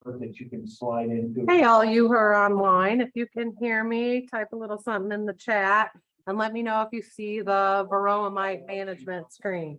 that you can slide into. Hey, all you who are online, if you can hear me, type a little something in the chat and let me know if you see the Varroa Mite management screen.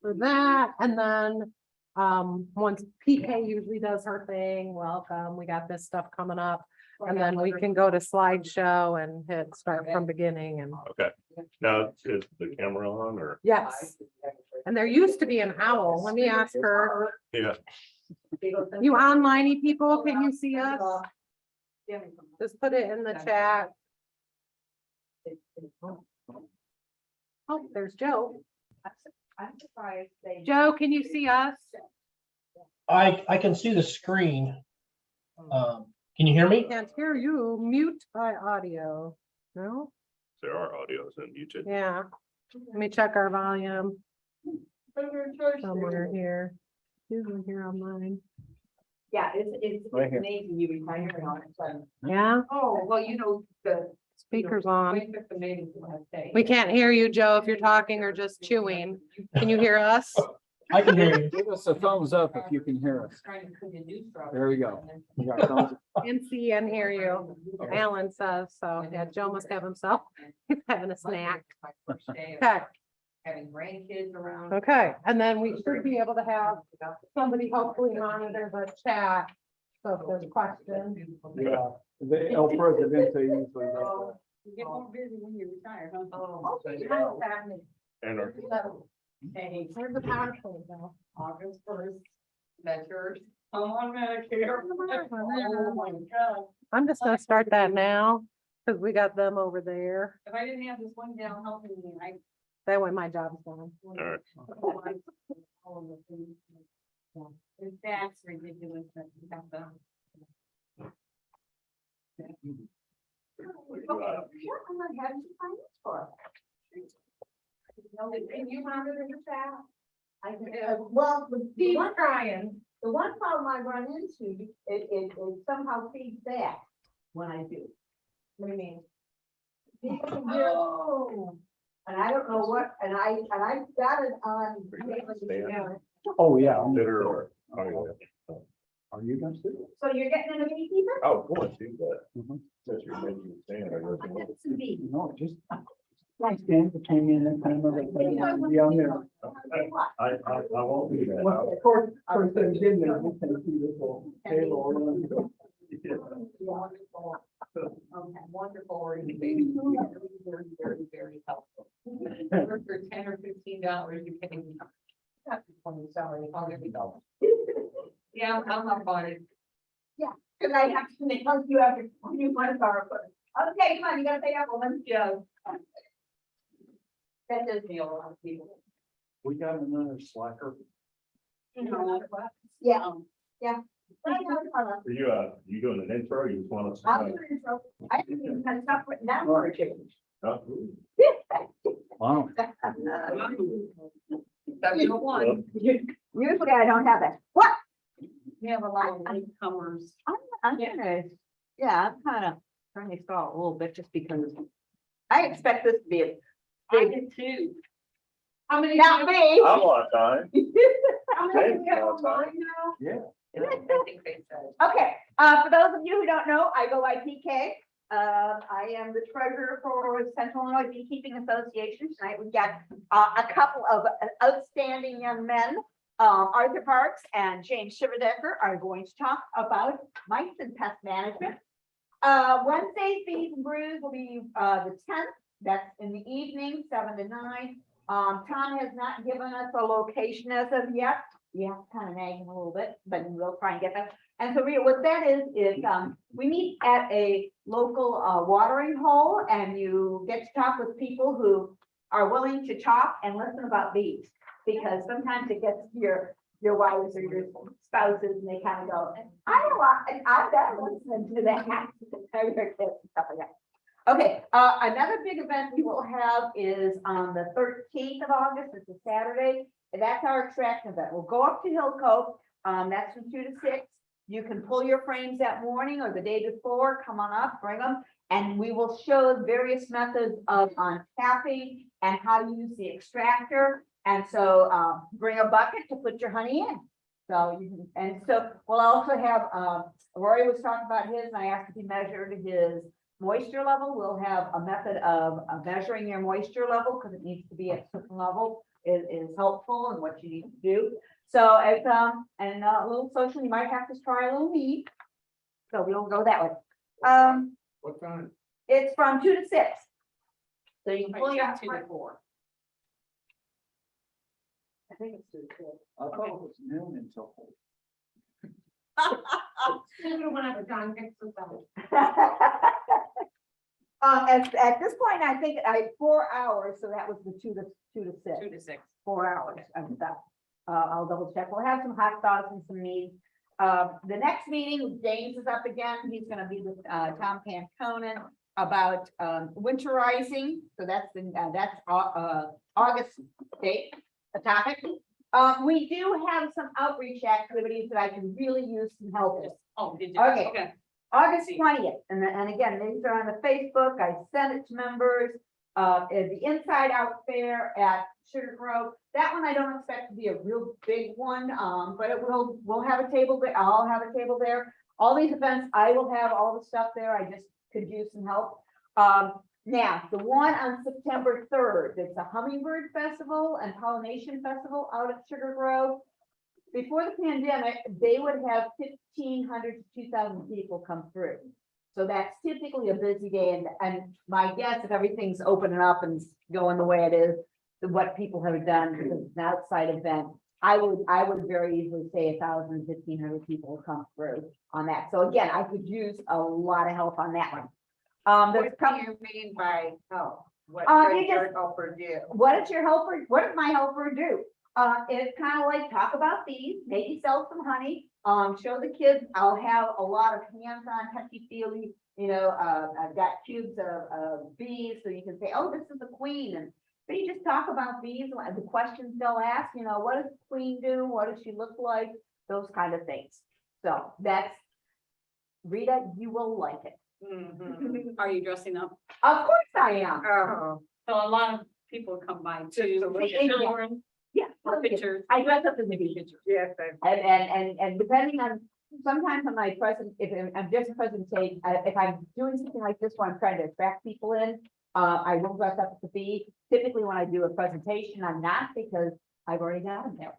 for that. And then, once PK usually does her thing, welcome, we got this stuff coming up. And then we can go to slideshow and hit start from beginning and Okay, now is the camera on or? yes. And there used to be an owl. Let me ask her. Yeah. You online people, can you see us? Just put it in the chat. Oh, there's Joe. I'm surprised they. Joe, can you see us? I can see the screen. Can you hear me? Can't hear you. Mute by audio. No? There are audios unmuted. Yeah. Let me check our volume somewhere here. Usually here online. Yeah, it's Right here. amazing you retire and all of a sudden. Yeah, Oh, well, you know, the. speaker's on. The meeting last day. We can't hear you, Joe, if you're talking or just chewing. Can you hear us? I can hear you. Give us a thumbs up if you can hear us. There we go. We got thumbs up. And see and hear you. Alan says, so yeah, Joe must have himself having a snack. Okay, Having grandkids around. okay. And then we should be able to have somebody hopefully monitor the chat. So if there's questions. Yeah, the El Presidente usually does that. You get more busy when you retire, huh? Oh, Okay. And our, Hey, Where's the PowerPoint though? August first, measures. I'm on Medicare. Oh my God. I'm just gonna start that now, because we got them over there. If I didn't have this one gal helping me, I. That way my job's done. right. All of the things. Yeah, that's ridiculous that you have to. Sure, I'm not having to find this for. Can you monitor the chat? I can, well, Steve's trying. the one problem I run into, it somehow feeds back when I do. What do you mean? People can hear, and I don't know what, and I got it on. Oh, yeah. I'm Bitter sure. or? Oh, yeah. Are you gonna do So you're getting into beekeeper? Oh, go on, do that. Mhm. That's your making stand. I I guess. got some bees. it? No, just. I stand came in and kind of be on there. I won't do that. Well, of course, things in there, we can see this whole table around. Wonderful. Okay, wonderful organization. Very, very, very helpful. For $10 or $15, you can. Not 20, sorry, I'll give you $1. Yeah, I'm not bought it. Yeah, because I have to make you have to, you want to borrow. Okay, come on, you gotta pay up, well, let's go. That does me a lot of people. We got another slacker. Yeah, yeah. Are you doing an intro or you just want to? I'll do an intro. I didn't even have stuff written down for a change. Wow. Usually I don't have that. What? We have a lot of newcomers. I'm gonna, yeah, I'm kind of trying to stall a little bit just because I expect this to be a big. Too. How many? Not me. I'm on time. How many do we have online now? Yeah. Okay, for those of you who don't know, I go by PK. I am the treasurer for Central Illinois Beekeeping Association. Tonight we've got a couple of outstanding young men. Arthur Parks and James Shiverdecker are going to talk about mice and pest management. Wednesday's Bees and Brews will be the 10th. That's in the evening, 7 to 9. Tom has not given us a location as of yet. Yeah, kind of nagging a little bit, but we'll try and get that. And so what that is we meet at a local watering hole, and you get to talk with people who are willing to talk and listen about bees, because sometimes it gets your wives or your spouses, and they kind of go, I've got to listen to that. Stuff like that. Okay, another big event we will have is on the 13th of August. It's a Saturday. And that's our extraction event. We'll go up to Hill Cove. That's from 2 to 6. You can pull your frames that morning or the day before. Come on up, bring them, and we will show various methods of tapping and how to use the extractor. And so bring a bucket to put your honey in. So you can, and so we'll also have Rory was talking about his, and I asked if he measured his moisture level. We'll have a method of measuring your moisture level because it needs to be at a certain level is helpful and what you need to do. So it's, and a little social, you might have to try a little meat. So we'll go that way. What time? It's from 2 to 6. So you can pull your. I think it's 2 to 6. I thought it was noon until 4. At this point, I think I 4 hours, so that was the 2 to 6. 2 to 6. 4 hours of that. I'll double check. We'll have some hot dogs and some meat. The next meeting, James is up again. He's gonna be with Tom Panconen about winterizing. So that's August date, the topic. We do have some outreach activities that I can really use some help with. Oh, did you? Okay. August 20th, and again, these are on the Facebook. I sent it to members. The Inside Out Fair at Sugar Grove. That one I don't expect to be a real big one, but we'll have a table there. I'll have a table there. All these events, I will have all the stuff there. I just could use some help. Now, the one on September 3rd, it's a Hummingbird Festival and Pollination Festival out at Sugar Grove. Before the pandemic, they would have 1,500 to 2,000 people come through. So that's typically a busy day, and my guess, if everything's opening up and going the way it is, what people have done, because it's an outside event, I would very easily say 1,000, 1,500 people will come through on that. So again, I could use a lot of help on that one. There's a couple. You mean by help? What You does your just- helper do? What does your helper, what does my helper do? It's kind of like talk about bees, maybe sell some honey, show the kids. I'll have a lot of hands-on touchy-feely, I've got cubes of bees, so you can say, oh, this is the queen, and but you just talk about bees, and the questions they'll ask, what does the queen do? What does she look like? Those kind of things. So that's, Rita, you will like it. Mhm. Are you dressing up? Of course I am. Oh, so a lot of people come by too. with Yeah. children Yeah. or pictures. I dress up as a bee. Yes. And depending on, sometimes on my present, if I'm just presenting, if I'm doing something like this where I'm trying to attract people in, I will dress up as a bee. Typically, when I do a presentation, I'm not, because I've already got them there.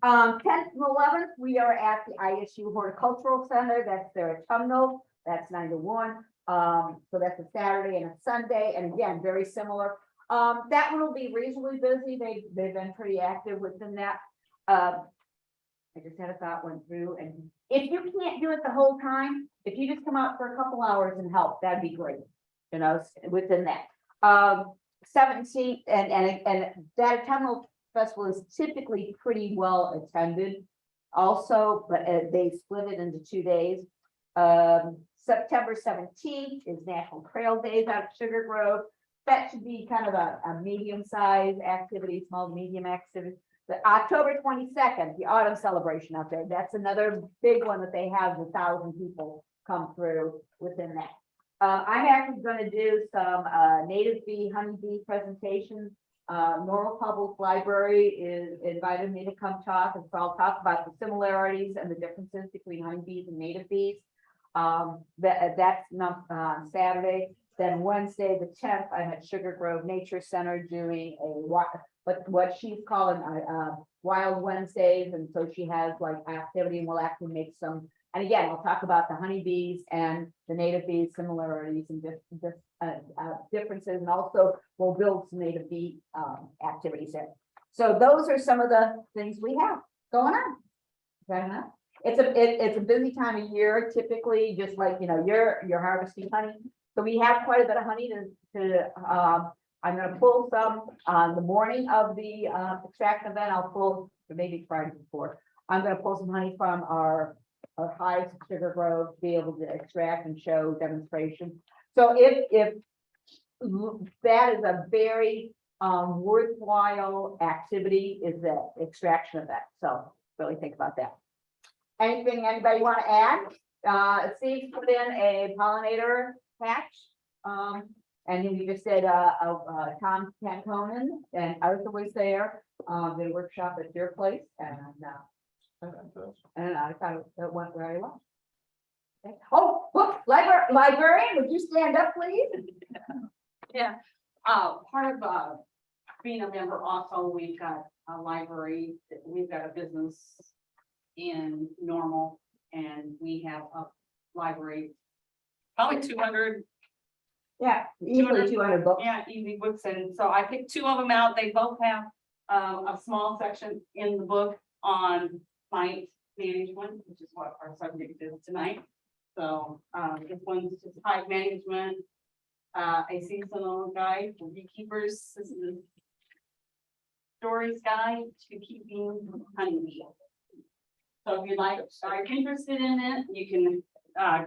10th and 11th, we are at the ISU Horticultural Center. That's there at Tumnell. That's 9 to 1. So that's a Saturday and a Sunday, and again, very similar. That one will be reasonably busy. They've been pretty active within that. I just had a thought went through, and if you can't do it the whole time, if you just come out for a couple hours and help, that'd be great. Within that. 17th and that Tunnel Festival is typically pretty well attended. Also, but they split it into 2 days. September 17th is National Trail Days out at Sugar Grove. That should be kind of a medium-sized activity, small to medium activity. The October 22nd, the autumn celebration out there. That's another big one that they have 1,000 people come through within that. I'm actually going to do some native bee, honeybee presentations. Normal Public Library is invited me to come talk, and so I'll talk about the similarities and the differences between honeybees and native bees. That's not Saturday. Then Wednesday, the 10th, I'm at Sugar Grove Nature Center doing what she's calling Wild Wednesdays, and so she has like activity, and we'll actually make some. And again, we'll talk about the honeybees and the native bees similarities and differences, and also we'll build some native bee activities there. So those are some of the things we have going on. Fair enough. It's a busy time of year, typically, just like you're harvesting honey. So we have quite a bit of honey I'm going to pull some on the morning of the extraction event. I'll pull, maybe Friday before. I'm going to pull some honey from our hives at Sugar Grove to be able to extract and show demonstration. So if that is a very worthwhile activity, is the extraction event. So really think about that. Anything anybody want to add? Steve put in a pollinator patch. And then we just said Tom Panconen and Arthur was there. Did a workshop at your place, and I thought it went very well. Oh, book, librarian, would you stand up, please? Yeah, part of, being a member also, we've got a library, we've got a business in Normal, and we have a library. Probably 200, Yeah, easily 200 books. yeah, easy books, and so I picked two of them out, they both have, a small section in the book on mite management, which is what our subject is tonight. So, this one's just hive management, a seasonal guide for beekeepers. This is Story's Guide to Keeping Honeybee. So if you'd like, are interested in it, you can,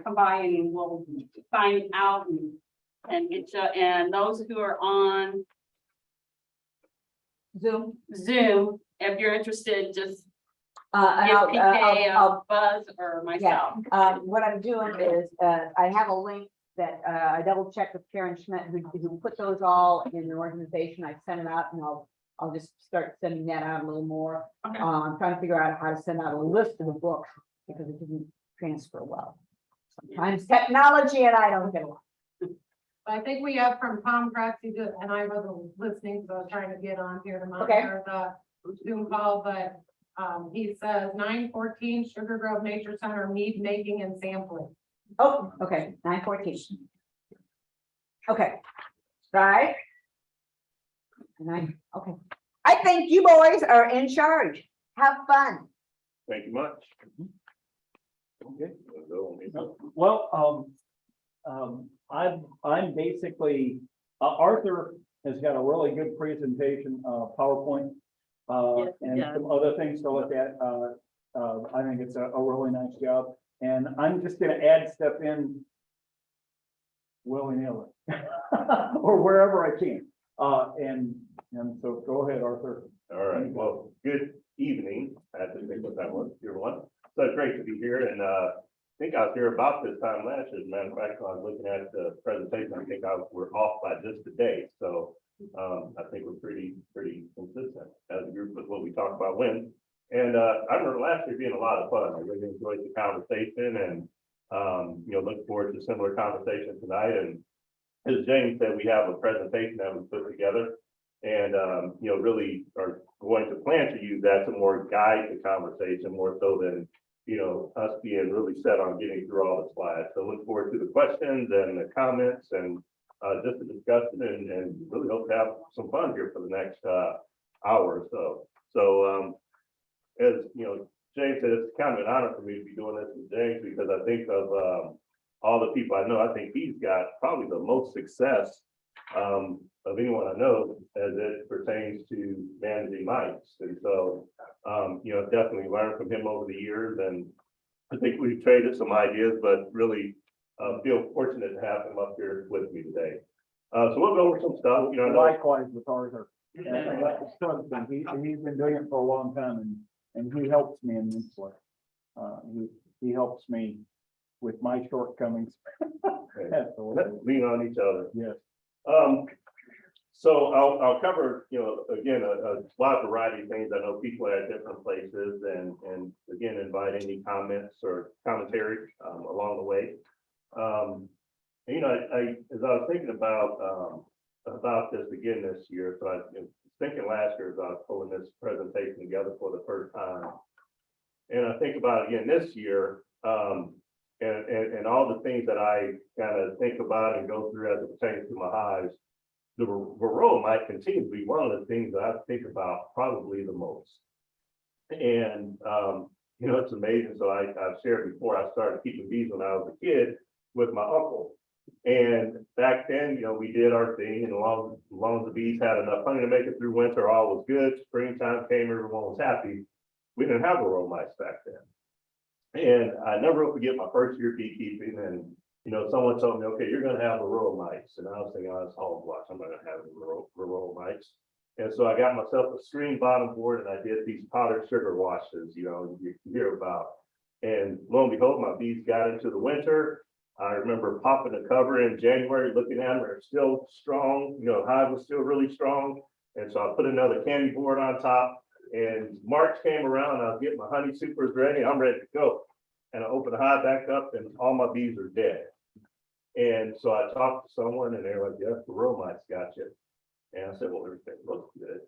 come by and we'll find out and get you, and those who are on Zoom. Zoom, if you're interested, just And give I'll- PK I'll- a buzz or myself. What I'm doing is, I have a link that, I double checked with Karen Schmidt, who put those all in the organization. I sent it out and I'll just start sending that out a little more. Okay. I'm trying to figure out how to send out a list of the books because it didn't transfer well. Sometimes technology and I don't get along. I think we have from Tom Gratzy, and I wasn't listening, so I was trying to get on here to Okay. monitor the Zoom call, but he says 914 Sugar Grove Nature Center mead making and sampling. Oh, okay, 9:14. Okay, right. Okay. I think you boys are in charge. Have fun. Thank you much. Okay. Go. Well, I'm basically, Arthur has got a really good presentation, PowerPoint. Yes, he And does. some other things to look at. I think it's a really nice job, and I'm just gonna add stuff in willy-nilly, or wherever I can. And so go ahead, Arthur. All right, well, good evening. I had to think what that was, everyone. So it's great to be here, and I think I was here about this time last year. As a matter of fact, I was looking at the presentation, I think we're off by just a day, so I think we're pretty consistent as a group with what we talked about when. And I remember last year being a lot of fun. I really enjoyed the conversation and look forward to similar conversation tonight. And as James said, we have a presentation that we put together and really are going to plan to use that to more guide the conversation more so than us being really set on getting through all the slides. So look forward to the questions and the comments and just the discussion and really hope to have some fun here for the next hour or so. So as James said, it's kind of an honor for me to be doing this with James because I think of all the people I know, I think he's got probably the most success of anyone I know as it pertains to managing mites. And so, definitely learned from him over the years. And I think we've traded some ideas, but really feel fortunate to have him up here with me today. So we'll go over some stuff, I know. Likewise with Arthur. He's been doing it for a long time, and he helps me immensely. He helps me with my shortcomings. Let's lean on each other. Yes. So I'll cover, again, a lot of variety of things. I know people are at different places and again, invite any comments or commentary along the way. As I was thinking about this again this year, so I was thinking last year as I was pulling this presentation together for the first time. And I think about it again this year, and all the things that I kind of think about and go through as it pertains to my hives. The Varroa might continue to be one of the things that I think about probably the most. And, it's amazing. So I've shared before, I started keeping bees when I was a kid with my uncle. And back then, we did our thing, and as long as the bees had enough honey to make it through winter, all was good. Springtime came, everyone was happy. We didn't have Varroa mites back then. And I never will forget my first year beekeeping, and someone told me, okay, you're going to have Varroa mites. And I was thinking, oh, that's hogwash. I'm not going to have Varroa mites. And so I got myself a screen bottom board and I did these powdered sugar washes, you hear about. And lo and behold, my bees got into the winter. I remember popping the cover in January, looking at them, they're still strong, hive was still really strong. And so I put another candy board on top, and March came around, I was getting my honey supers ready, I'm ready to go. and I open the hive back up and all my bees are dead. And so I talked to someone and they're like, yeah, Varroa mites got you. And I said, well, everything looks good.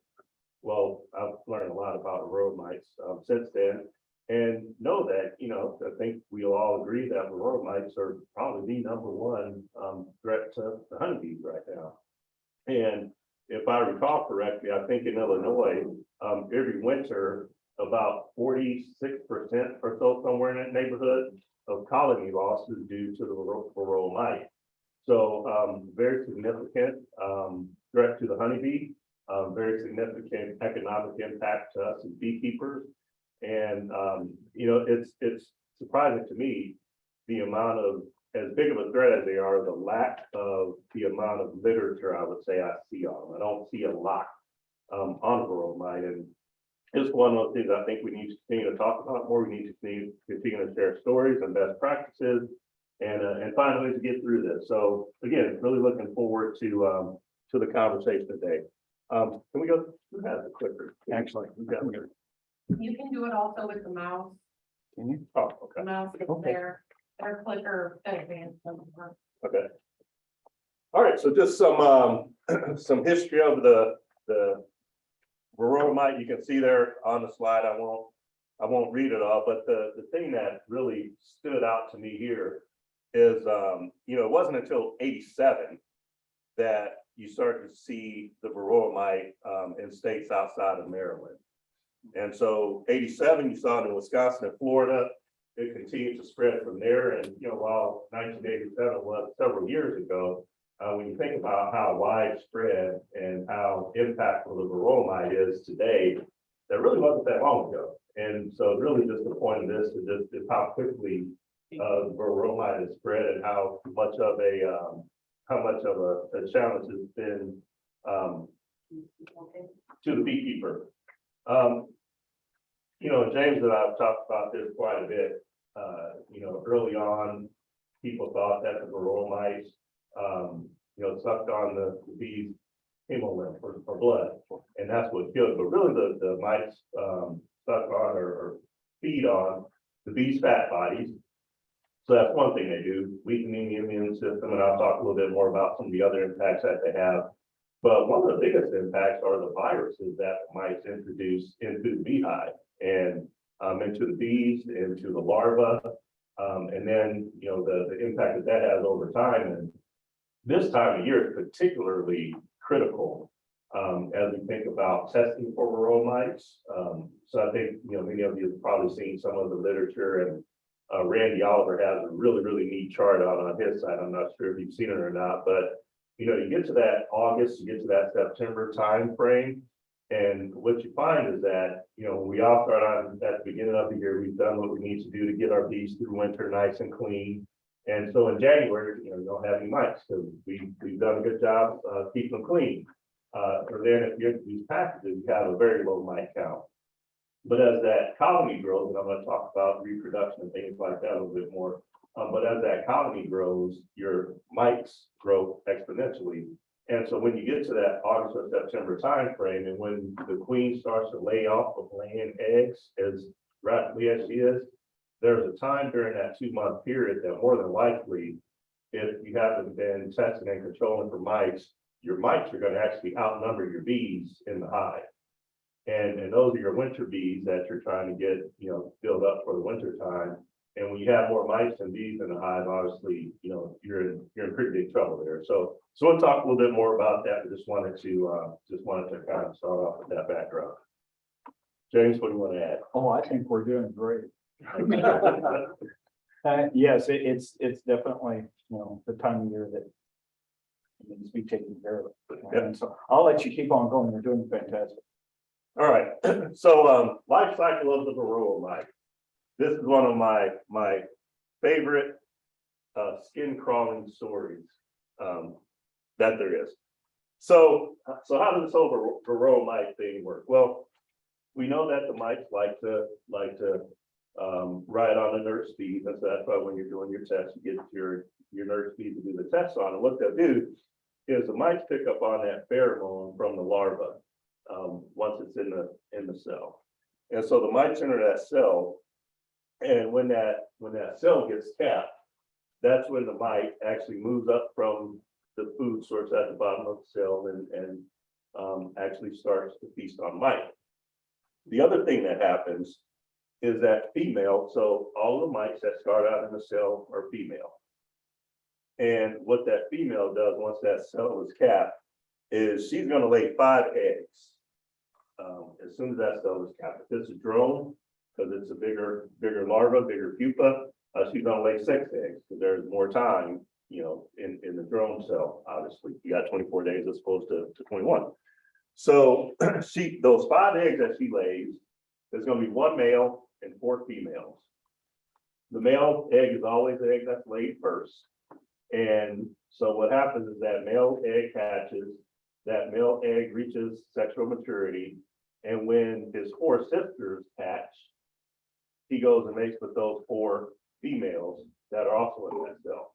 Well, I've learned a lot about Varroa mites since then, and know that, you know, I think we'll all agree that Varroa mites are probably the number one threat to the honeybees right now. And if I recall correctly, I think in Illinois, every winter, about 46% or so, somewhere in that neighborhood, of colony loss is due to the Varroa mite. So very significant threat to the honeybee, very significant economic impact to us as beekeepers. And you know, it's surprising to me the amount of, as big of a threat as they are, the lack of the amount of literature I would say I see on them. I don't see a lot on Varroa mite, and it's one of those things I think we need to continue to talk about more. We need to continue to share stories and best practices and find ways to get through this. So again, really looking forward to the conversation today. Can we go, who has the clicker? Actually, You can do it also with the mouse. can you? Oh, The okay, mouse is Okay. there. Their clicker advanced. okay. All right, so just some some history of the Varroa mite. You can see there on the slide. I won't read it all, but the thing that really stood out to me here is, you know, it wasn't until '87 that you started to see the Varroa mite in states outside of Maryland. And so '87, you saw it in Wisconsin and Florida. It continued to spread from there. And, you know, while 1987 was several years ago, when you think about how widespread and how impactful the Varroa mite is today, that really wasn't that long ago. And so really just the point of this is how quickly the Varroa mite has spread and how much of a challenge it's been to the beekeeper. You know, James and I have talked about this quite a bit. You know, early on, people thought that the Varroa mites, you know, sucked on the bees' hemolymph or blood, and that's what killed. But really, the mites suck on or feed on the bees' fat bodies. So that's one thing they do, weakening the immune system, and I'll talk a little bit more about some of the other impacts that they have. But one of the biggest impacts are the viruses that mites introduce into the beehive and into the bees, into the larvae, and then, you know, the impact that has over time. And this time of year is particularly critical as we think about testing for Varroa mites. So I think, you know, many of you have probably seen some of the literature, and Randy Oliver has a really neat chart out on his site. I'm not sure if you've seen it or not, but you know, you get to that August, you get to that September time frame, and what you find is that, you know, when we all start on at the beginning of the year, we've done what we need to do to get our bees through winter nice and clean. And so in January, you know, you don't have any mites because we've done a good job keeping them clean. Or then if you introduce pathogens, you have a very low mite count. But as that colony grows, and I'm going to talk about reproduction and things like that a little bit more, but as that colony grows, your mites grow exponentially. And so when you get to that August or September timeframe, and when the queen starts to lay off of laying eggs as rapidly as she is, there's a time during that 2-month period that more than likely, if you haven't been testing and controlling for mites, your mites are going to actually outnumber your bees in the hive. And those are your winter bees that you're trying to get, you know, filled up for the winter time. And when you have more mites than bees in the hive, obviously, you know, you're in pretty big trouble there. So we'll talk a little bit more about that. But just wanted to kind of start off with that background. James, what do you want to add? Oh, I think we're doing great. Yes, it's definitely, you know, the time of year that needs to be taken care of. And so I'll let you keep on going. You're doing fantastic. All right. So life cycle of the Varroa mite. This is one of my favorite skin crawling stories that there is. So how does this whole Varroa mite thing work? Well, we know that the mites like to ride on the nurse bees, and so that's why when you're doing your test, you get your nurse bee to do the test on. And what they'll do is the mites pick up on that pheromone from the larva once it's in the cell, and so the mites enter that cell. And when that cell gets capped, that's when the mite actually moves up from the food source at the bottom of the cell and actually starts to feast on mite. The other thing that happens is that female, so all the mites that start out in the cell are female. And what that female does once that cell is capped is she's going to lay 5 eggs. As soon as that cell is capped, if it's a drone, because it's a bigger larva, bigger pupa, she's going to lay 6 eggs because there's more time, you know, in the drone cell. Obviously, you got 24 days as opposed to 21. So those 5 eggs that she lays, there's going to be 1 male and 4 females. The male egg is always the egg that's laid first. And so what happens is that male egg hatches, that male egg reaches sexual maturity. And when his 4 sisters hatch, he goes and mates with those 4 females that are also in that cell.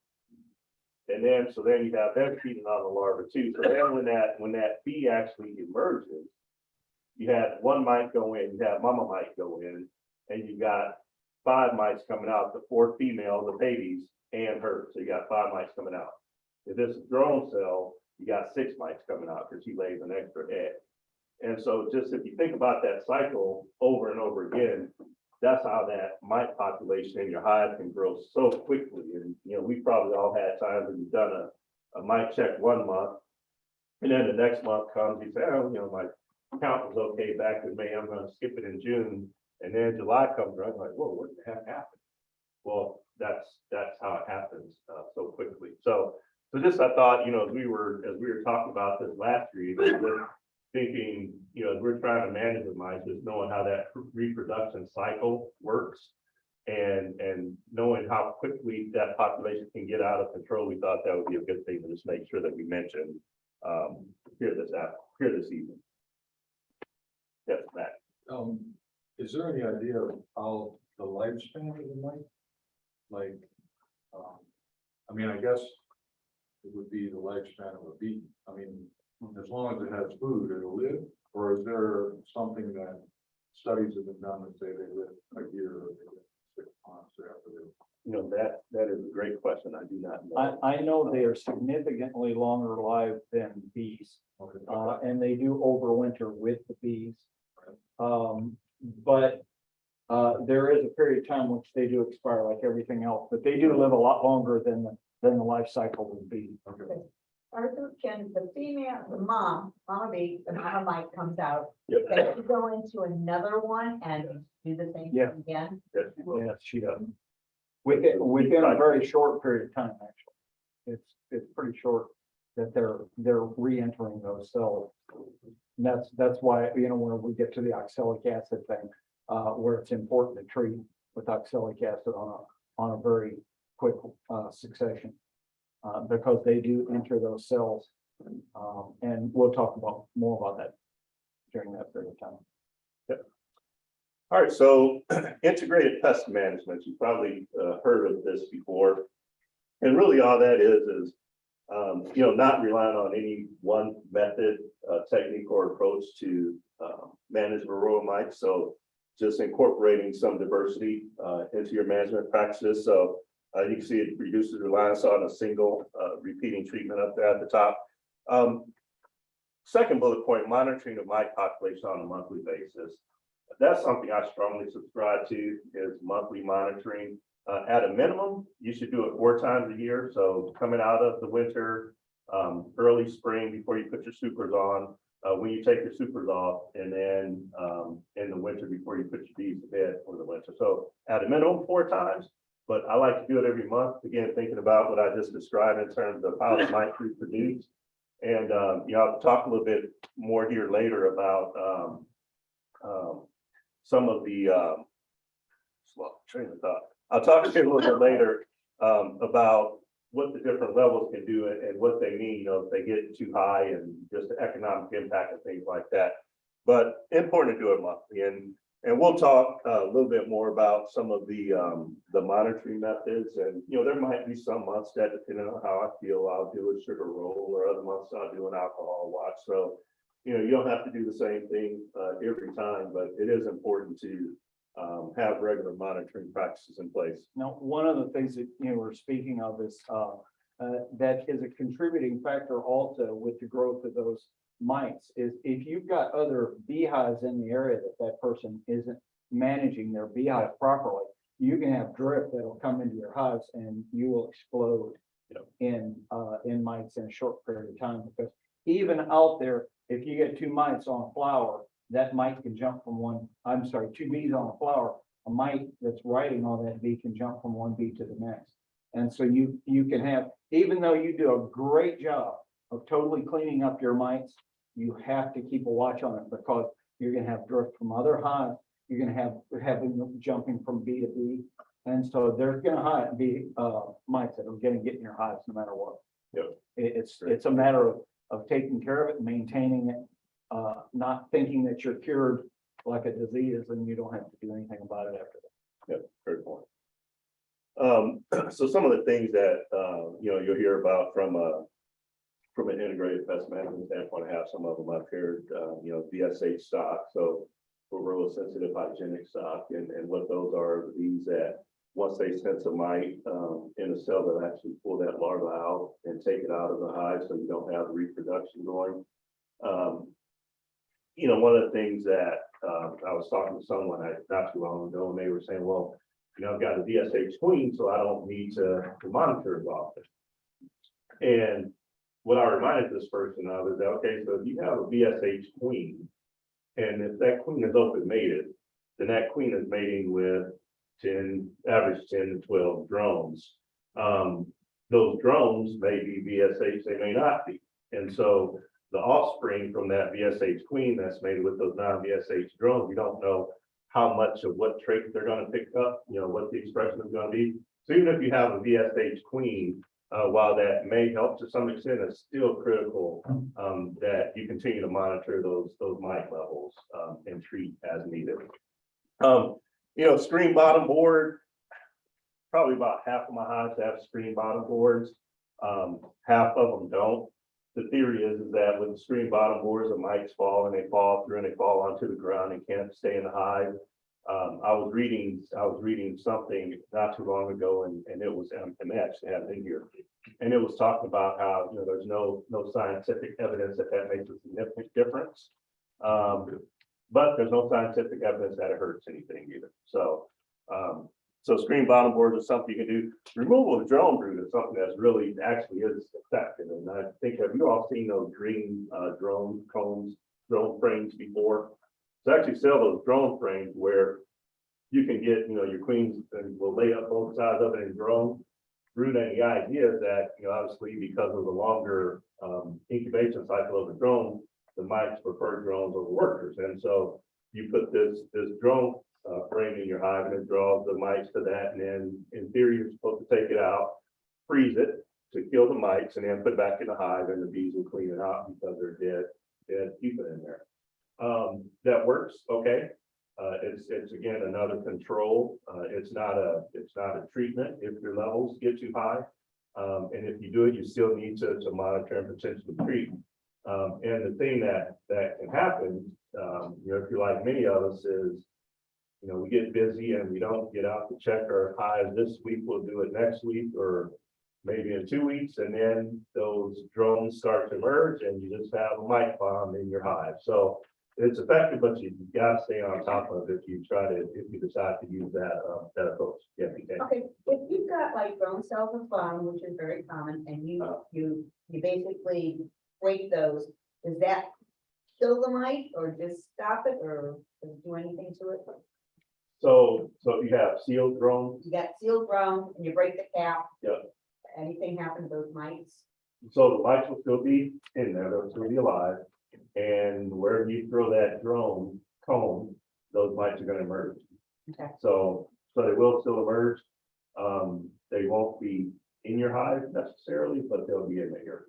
And then, so then you have them feeding on the larva too. So then when that bee actually emerges, you have 1 mite go in, you have mama mite go in, and you got 5 mites coming out, the 4 female, the babies, and her. So you got 5 mites coming out. If it's a drone cell, you got 6 mites coming out because she lays an extra egg. And so just if you think about that cycle over and over again, that's how that mite population in your hive can grow so quickly. And, you know, we probably all had times when you've done a mite check 1 month, and then the next month comes, you say, oh, you know, my count was okay back in May, I'm going to skip it in June. And then July comes around, like, whoa, what the heck happened? Well, that's how it happens so quickly. So just I thought, you know, as we were talking about this last year, just thinking, you know, as we're trying to manage the mites, just knowing how that reproduction cycle works and knowing how quickly that population can get out of control, we thought that would be a good thing to just make sure that we mentioned here this evening. Yes, Matt. Is there any idea of how the lifespan of the mite? Like, I mean, I guess it would be the lifespan of a bee. I mean, as long as it has food, it'll live. Or is there something that studies have been done that say they live a year or they live 6 months after they? You know, that is a great question. I do not know. I know they are significantly longer lived than bees, Okay. and they do overwinter with the bees. But there is a period of time which they do expire like everything else, but they do live a lot longer than the life cycle would be. Okay. Arthur, can the female, the mama bee, the mama mite comes out, Yep. can you go into another one and do the same Yeah. thing again? Yes, she does. Within a very short period of time, actually. It's pretty short that they're re-entering those cells. And that's why, you know, when we get to the oxalic acid thing, where it's important to treat with oxalic acid on a very quick succession. Because they do enter those cells. And we'll talk more about that during that period of time. All right, so integrated pest management, you probably heard of this before. And really all that is you know, not relying on any one method, technique or approach to manage Varroa mites. So just incorporating some diversity into your management practices. So you can see it reduces reliance on a single repeating treatment up there at the top. Second bullet point, monitoring the mite population on a monthly basis. That's something I strongly subscribe to, is monthly monitoring. At a minimum, you should do it 4 times a year. So coming out of the winter, early spring before you put your supers on, when you take your supers off, and then in the winter before you put your bees to bed for the winter. So at a minimum 4 times, but I like to do it every month. Again, thinking about what I just described in terms of how the mites reproduce. And you know, I'll talk a little bit more here later about some of the train of thought. I'll talk to you a little bit later about what the different levels can do and what they mean, you know, if they get too high and just the economic impact and things like that. But important to do it monthly, and we'll talk a little bit more about some of the monitoring methods. And you know, there might be some months that, depending on how I feel, I'll do a sugar roll, or other months I'll do an alcohol watch. So you know, you don't have to do the same thing every time, but it is important to have regular monitoring practices in place. Now, one of the things that, we're speaking of is, that is a contributing factor also with the growth of those mites is if you've got other beehives in the area that person isn't managing their beehive properly, you can have drip that'll come into your hives and you will explode in mites in a short period of time, because even out there, if you get 2 mites on a flower, that mite can jump from two bees on a flower, a mite that's riding on that bee can jump from one bee to the next. And so you can have, even though you do a great job of totally cleaning up your mites, you have to keep a watch on it, because you're gonna have drift from other hives. You're gonna have them jumping from bee to bee. And so there's gonna be mites that are gonna get in your hives no matter what. Yep. It's a matter of taking care of it, maintaining it, not thinking that you're cured like a disease and you don't have to do anything about it after that. Yep, great point. So some of the things that, you'll hear about from an integrated pest management standpoint, I have some of them up here, VSH stock, so Varroa sensitive hygienic stock, and what those are, these that once they sense a mite in a cell, they'll actually pull that larva out and take it out of the hive so you don't have reproduction going. One of the things that I was talking to someone not too long ago, and they were saying, well, I've got a VSH queen, so I don't need to monitor as often. And what I reminded this person of is that, okay, so if you have a VSH queen, and if that queen is open mated, then that queen is mating with average 10 to 12 drones. Those drones may be VSH, they may not be. And so the offspring from that VSH queen that's mated with those non-VSH drones, you don't know how much of what trait they're going to pick up, what the expression is going to be. So even if you have a VSH queen, while that may help to some extent, it's still critical that you continue to monitor those mite levels and treat as needed. Screen bottom board, probably about half of my hives have screen bottom boards. Half of them don't. The theory is that with the screen bottom boards, the mites fall and they fall through and they fall onto the ground and can't stay in the hive. I was reading something not too long ago, and it was, and they actually have it in here, and it was talking about how there's no scientific evidence that makes a significant difference, but there's no scientific evidence that it hurts anything either. So screen bottom boards is something you can do. Removal of drone brood is something that's really actually is effective, and I think, have you all seen those green drone combs, drone frames before? To actually sell those drone frames where you can get, your queens and will lay up both sides of it in drone brood. And the idea is that, obviously because of the longer incubation cycle of the drone, the mites prefer drones over workers. And so you put this drone frame in your hive and it draws the mites to that. And then in theory, you're supposed to take it out, freeze it to kill the mites, and then put it back in the hive, and the bees will clean it out because they're dead, keep it in there. That works, okay. It's again another control. It's not a treatment if your levels get too high. And if you do it, you still need to monitor and potentially treat. And the thing that can happen, if you're like many of us, is we get busy and we don't get out to check our hives this week. We'll do it next week or maybe in 2 weeks, and then those drones start to emerge, and you just have a mite bomb in your hive. So it's effective, but you got to stay on top of it if you decide to use that approach. Yeah, Okay, if you've got like drone cells of fun, which is very common, and you basically break those, does that kill the mite or just stop it or do anything to it? So if you have sealed drones, You got sealed drone and you break the cap. Yep. Anything happen to those mites? so the mites will still be in there, they'll still be alive. And wherever you throw that drone comb, those mites are going to emerge. Okay. So they will still emerge. They won't be in your hive necessarily, but they'll be in the area.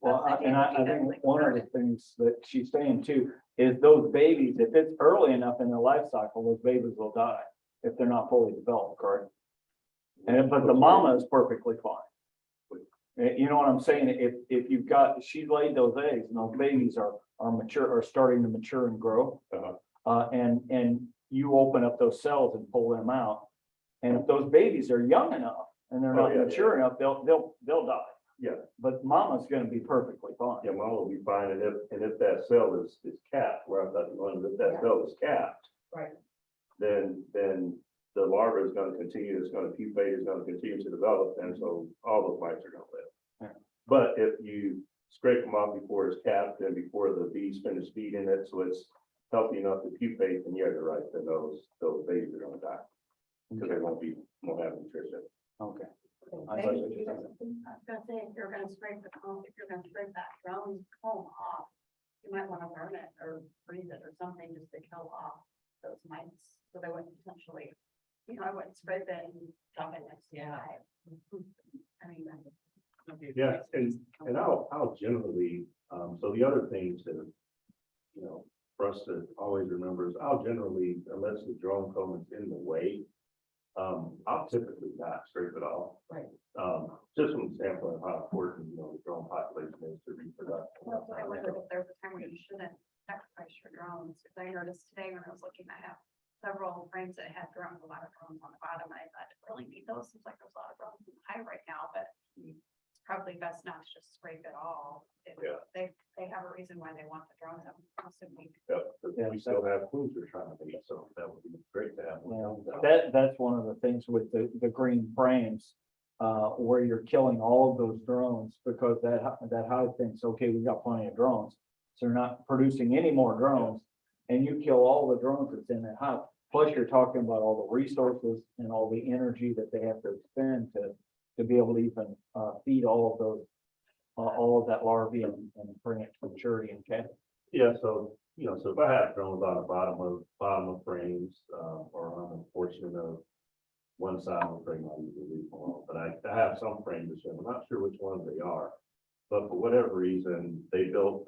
Well, I think one of the things that she's saying too is those babies, if it's early enough in their life cycle, those babies will die if they're not fully developed, correct? But the mama is perfectly fine. You know what I'm saying? If you've got, she's laid those eggs and those babies are mature, are starting to mature and grow. And you open up those cells and pull them out. And if those babies are young enough and they're Oh, not yeah, mature enough, they'll die. Yeah. But mama's gonna be perfectly fine. Yeah, mom will be fine, and if that cell is capped, where I thought you wanted, if that cell is capped. Right. Then the larva is gonna continue, it's gonna pupate, it's gonna continue to develop, and so all those mites are gonna live. Yeah. But if you scrape them off before it's capped and before the bees finish feeding it, so it's healthy enough to pupate, then yeah, you're right, then those babies are gonna die. Because they won't have nutrition. Okay. I was gonna say, if you're gonna scrape the comb, if you're gonna scrape that drone comb off, you might wanna burn it or freeze it or something just to kill off those mites, so they wouldn't potentially, I wouldn't scrape it and dump it next to your eye. I mean. Yeah, and I'll generally, so the other thing to, for us to always remember is I'll generally, unless the drone comb is in the way, I'll typically not scrape it off. Right. Just from the standpoint of how important, the drone population is to reproduction. That's what I wondered if there's a time where you shouldn't sacrifice your drones, because I noticed today when I was looking, I have several frames that had drones, a lot of drones on the bottom, and I thought, I really need those, seems like there's a lot of drones high right now, but it's probably best not to just scrape it all. Yeah. They have a reason why they want the drones, I'm assuming. Yep, but we still have foods we're trying to make, so that would be great to have. That's one of the things with the green frames, where you're killing all of those drones because that hive thinks, okay, we got plenty of drones. So they're not producing any more drones and you kill all the drones that's in that hive. Plus you're talking about all the resources and all the energy that they have to expend to be able to even, feed all of those, all of that larvae and bring it to maturity and catch. Yeah, so, so if I have drones on the bottom of frames, or on a portion of one side of the frame, I usually leave them alone, but I have some frames, I'm not sure which ones they are. But for whatever reason, they built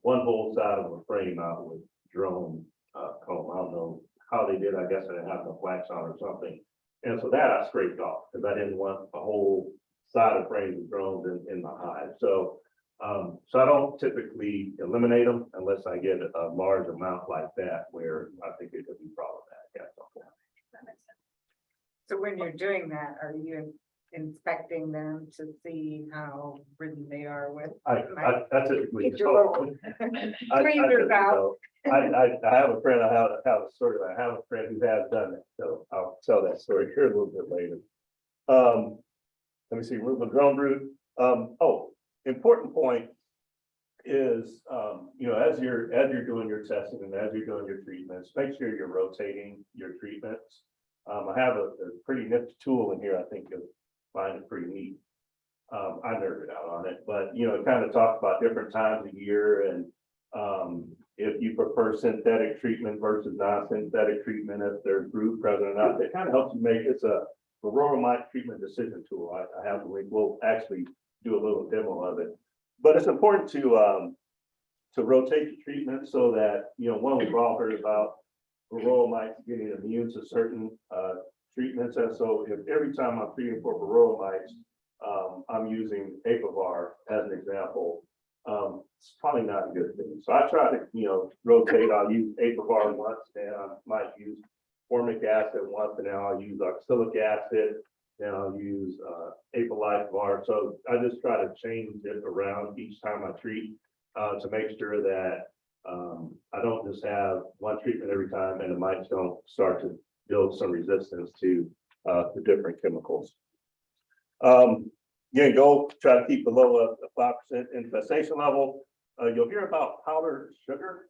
one whole side of a frame out with drone, comb. I don't know how they did, I guess I didn't have enough wax on or something. And so that I scraped off, because I didn't want a whole side of frames of drones in the hive. So I don't typically eliminate them unless I get a large amount like that, where I think it could be problematic at some point. That makes sense. So when you're doing that, are you inspecting them to see how ridden they are with? I typically. Get your little tweezers out. I have a friend, I have a story, I have a friend who has done it, so I'll tell that story here a little bit later. Let me see, Ruben drone route. Important point is, as you're doing your testing and as you're doing your treatments, make sure you're rotating your treatments. I have a pretty nifty tool in here, I think you'll find it pretty neat. I nerded out on it, but it kind of talks about different times of year and if you prefer synthetic treatment versus non-synthetic treatment, if there's brood present or not, that kind of helps you make, it's a Varroa Mite treatment decision tool. I have the link, we'll actually do a little demo of it. But it's important to rotate the treatment so that, one, we've all heard about Varroa mites getting immune to certain treatments. And so if every time I'm treating for Varroa mites, I'm using Apivar as an example, it's probably not a good thing. So I try to, rotate. I'll use Apivar once, and I might use formic acid once, and then I'll use oxalic acid, then I'll use Apolivar. So I just try to change it around each time I treat to make sure that I don't just have one treatment every time, and the mites don't start to build some resistance to the different chemicals. Again, go try to keep below a 5% infestation level. You'll hear about powdered sugar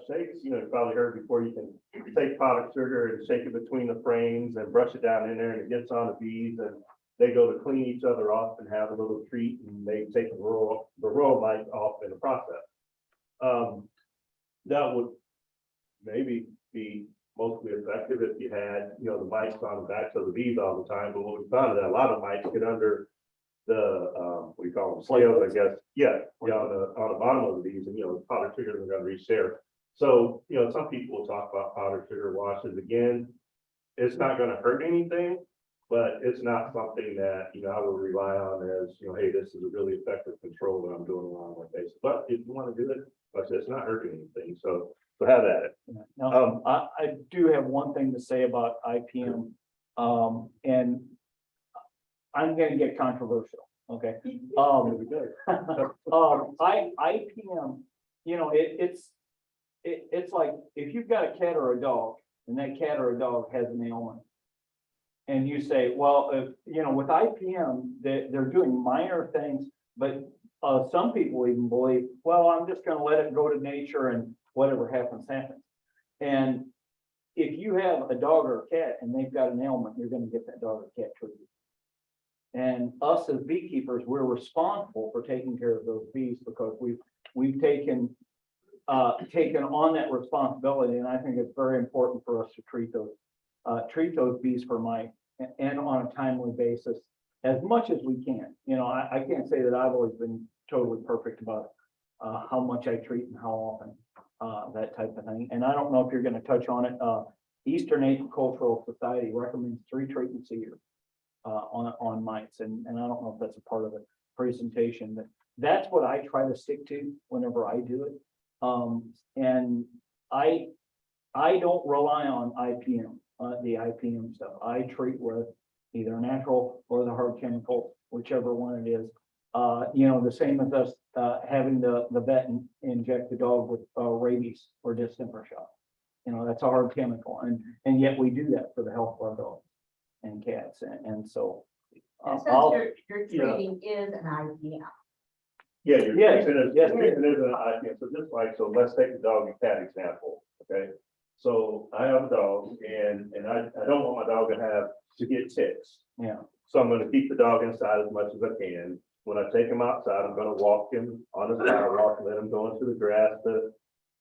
shakes. You probably heard before, you can take powdered sugar and shake it between the frames and brush it down in there, and it gets on the bees, and they go to clean each other off and have a little treat, and they take the Varroa mite off in the process. That would maybe be mostly effective if you had, the mites on the backs of the bees all the time. But what we found is that a lot of mites get under the we call them scales, I guess. Yeah, on the bottom of the bees, and powdered sugar isn't going to reach there. So some people will talk about powdered sugar washes. Again, it's not going to hurt anything, but it's not something that I would rely on as hey, this is a really effective control that I'm doing on a long basis. But if you want to do it, like I said, it's not hurting anything. So So have at it. Now, I do have one thing to say about IPM, and I'm gonna get controversial, okay? IPM, you know, it's like, if you've got a cat or a dog, and that cat or a dog has an ailment. And you say, well, if, you know, with IPM, they're doing minor things, but, some people even believe, well, I'm just gonna let it go to nature and whatever happens, happens. And if you have a dog or a cat and they've got an ailment, you're gonna get that dog or cat treated. And us as beekeepers, we're responsible for taking care of those bees because we've taken on that responsibility, and I think it's very important for us to treat those bees for mite and on a timely basis as much as we can. You know, I can't say that I've always been totally perfect about how much I treat and how often, that type of thing. And I don't know if you're going to touch on it. Eastern Apicultural Society recommends 3 treatments a year on mites, and I don't know if that's a part of the presentation, but that's what I try to stick to whenever I do it. And I don't rely on IPM, the IPM stuff. I treat with either natural or the hard chemical, whichever one it is. You know, the same as us having the vet inject the dog with rabies or distemper shot. You know, that's a hard chemical, and yet we do that for the health of our dogs and cats, and so. And I'll- since your treating is an IPM. Yeah, your Yes, treatment is, yes. treatment is an IPM, so just like, so let's take the dog and cat example, okay? So I have a dog and I don't want my dog to get ticks. Yeah, So I'm gonna keep the dog inside as much as I can. When I take him outside, I'm gonna walk him on the sidewalk, let him go into the grass to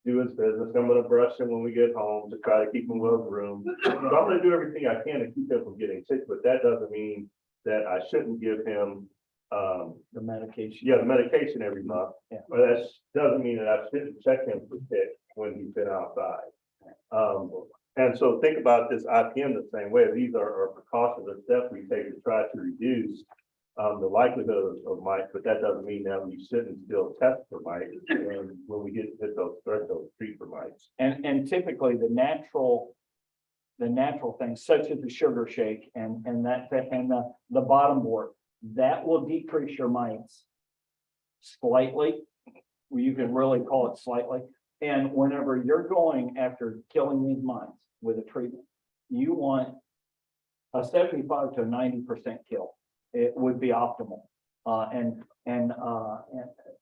do his business. I'm gonna brush him when we get home to try to keep him well groomed. So I'm gonna do everything I can to keep him from getting sick, but that doesn't mean that I shouldn't give him, the medication. the medication every month. Yeah. But that doesn't mean that I shouldn't check him for ticks when he's been outside. And so think about this IPM the same way. These are precautions or steps we take to try to reduce the likelihood of mites, but that doesn't mean that we shouldn't still test for mites when we hit those thresholds, treat for mites. And typically the natural things such as the sugar shake and the bottom board, that will decrease your mites slightly. You can really call it slightly. And whenever you're going after killing these mites with a treatment, you want a 75 to 90% kill. It would be optimal. And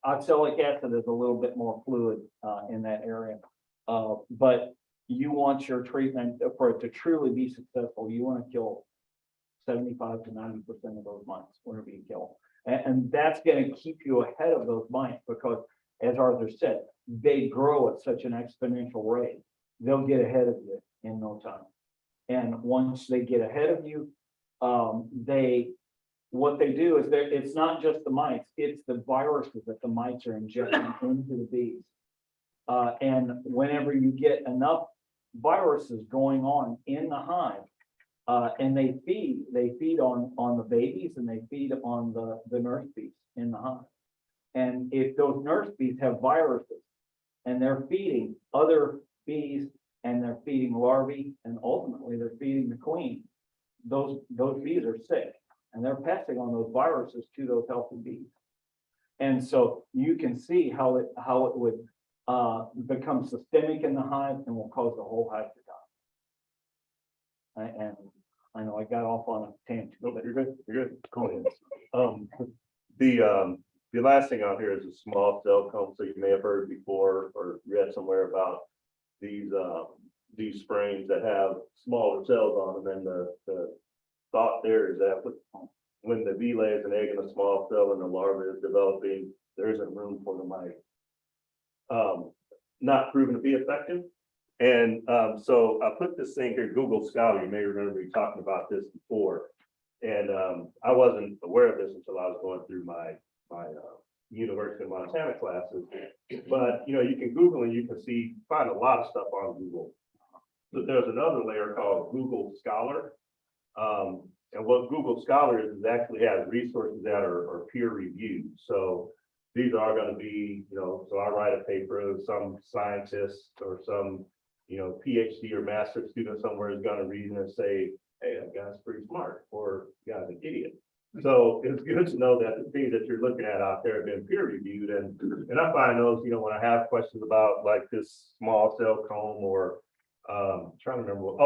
oxalic acid is a little bit more fluid in that area. But you want your treatment for it to truly be successful. You want to kill 75 to 90% of those mites whenever you kill. And that's going to keep you ahead of those mites because, as Arthur said, they grow at such an exponential rate. They'll get ahead of you in no time. And once they get ahead of you, what they do is it's not just the mites, it's the viruses that the mites are injecting into the bees. And whenever you get enough viruses going on in the hive, and they feed on the babies and they feed on the nurse bees in the hive. And if those nurse bees have viruses and they're feeding other bees and they're feeding larvae and ultimately they're feeding the queen, those bees are sick and they're passing on those viruses to those healthy bees. And so you can see how it would become systemic in the hive and will cause the whole hive to die. And I know I got off on a tangent. No, you're good. You're good. Go ahead. The last thing out here is a small cell comb. So you may have heard before or read somewhere about these sprains that have smaller cells on them. And the thought there is that when the bee lays an egg in a small cell and the larva is developing, there isn't room for the mite. Not proven to be effective. And so I put this thing here, Google Scholar. You may remember me talking about this before. And I wasn't aware of this until I was going through my University of Montana classes. But you know, you can Google and you can find a lot of stuff on Google. But there's another layer called Google Scholar. And what Google Scholar is actually has resources that are peer reviewed. So these are gonna be, so I write a paper, some scientist or some, PhD or master student somewhere is gonna read it and say, hey, that guy's pretty smart, or guy's an idiot. So it's good to know that the things that you're looking at out there have been peer reviewed, and I find those, when I have questions about like this small cell comb or, trying to remember,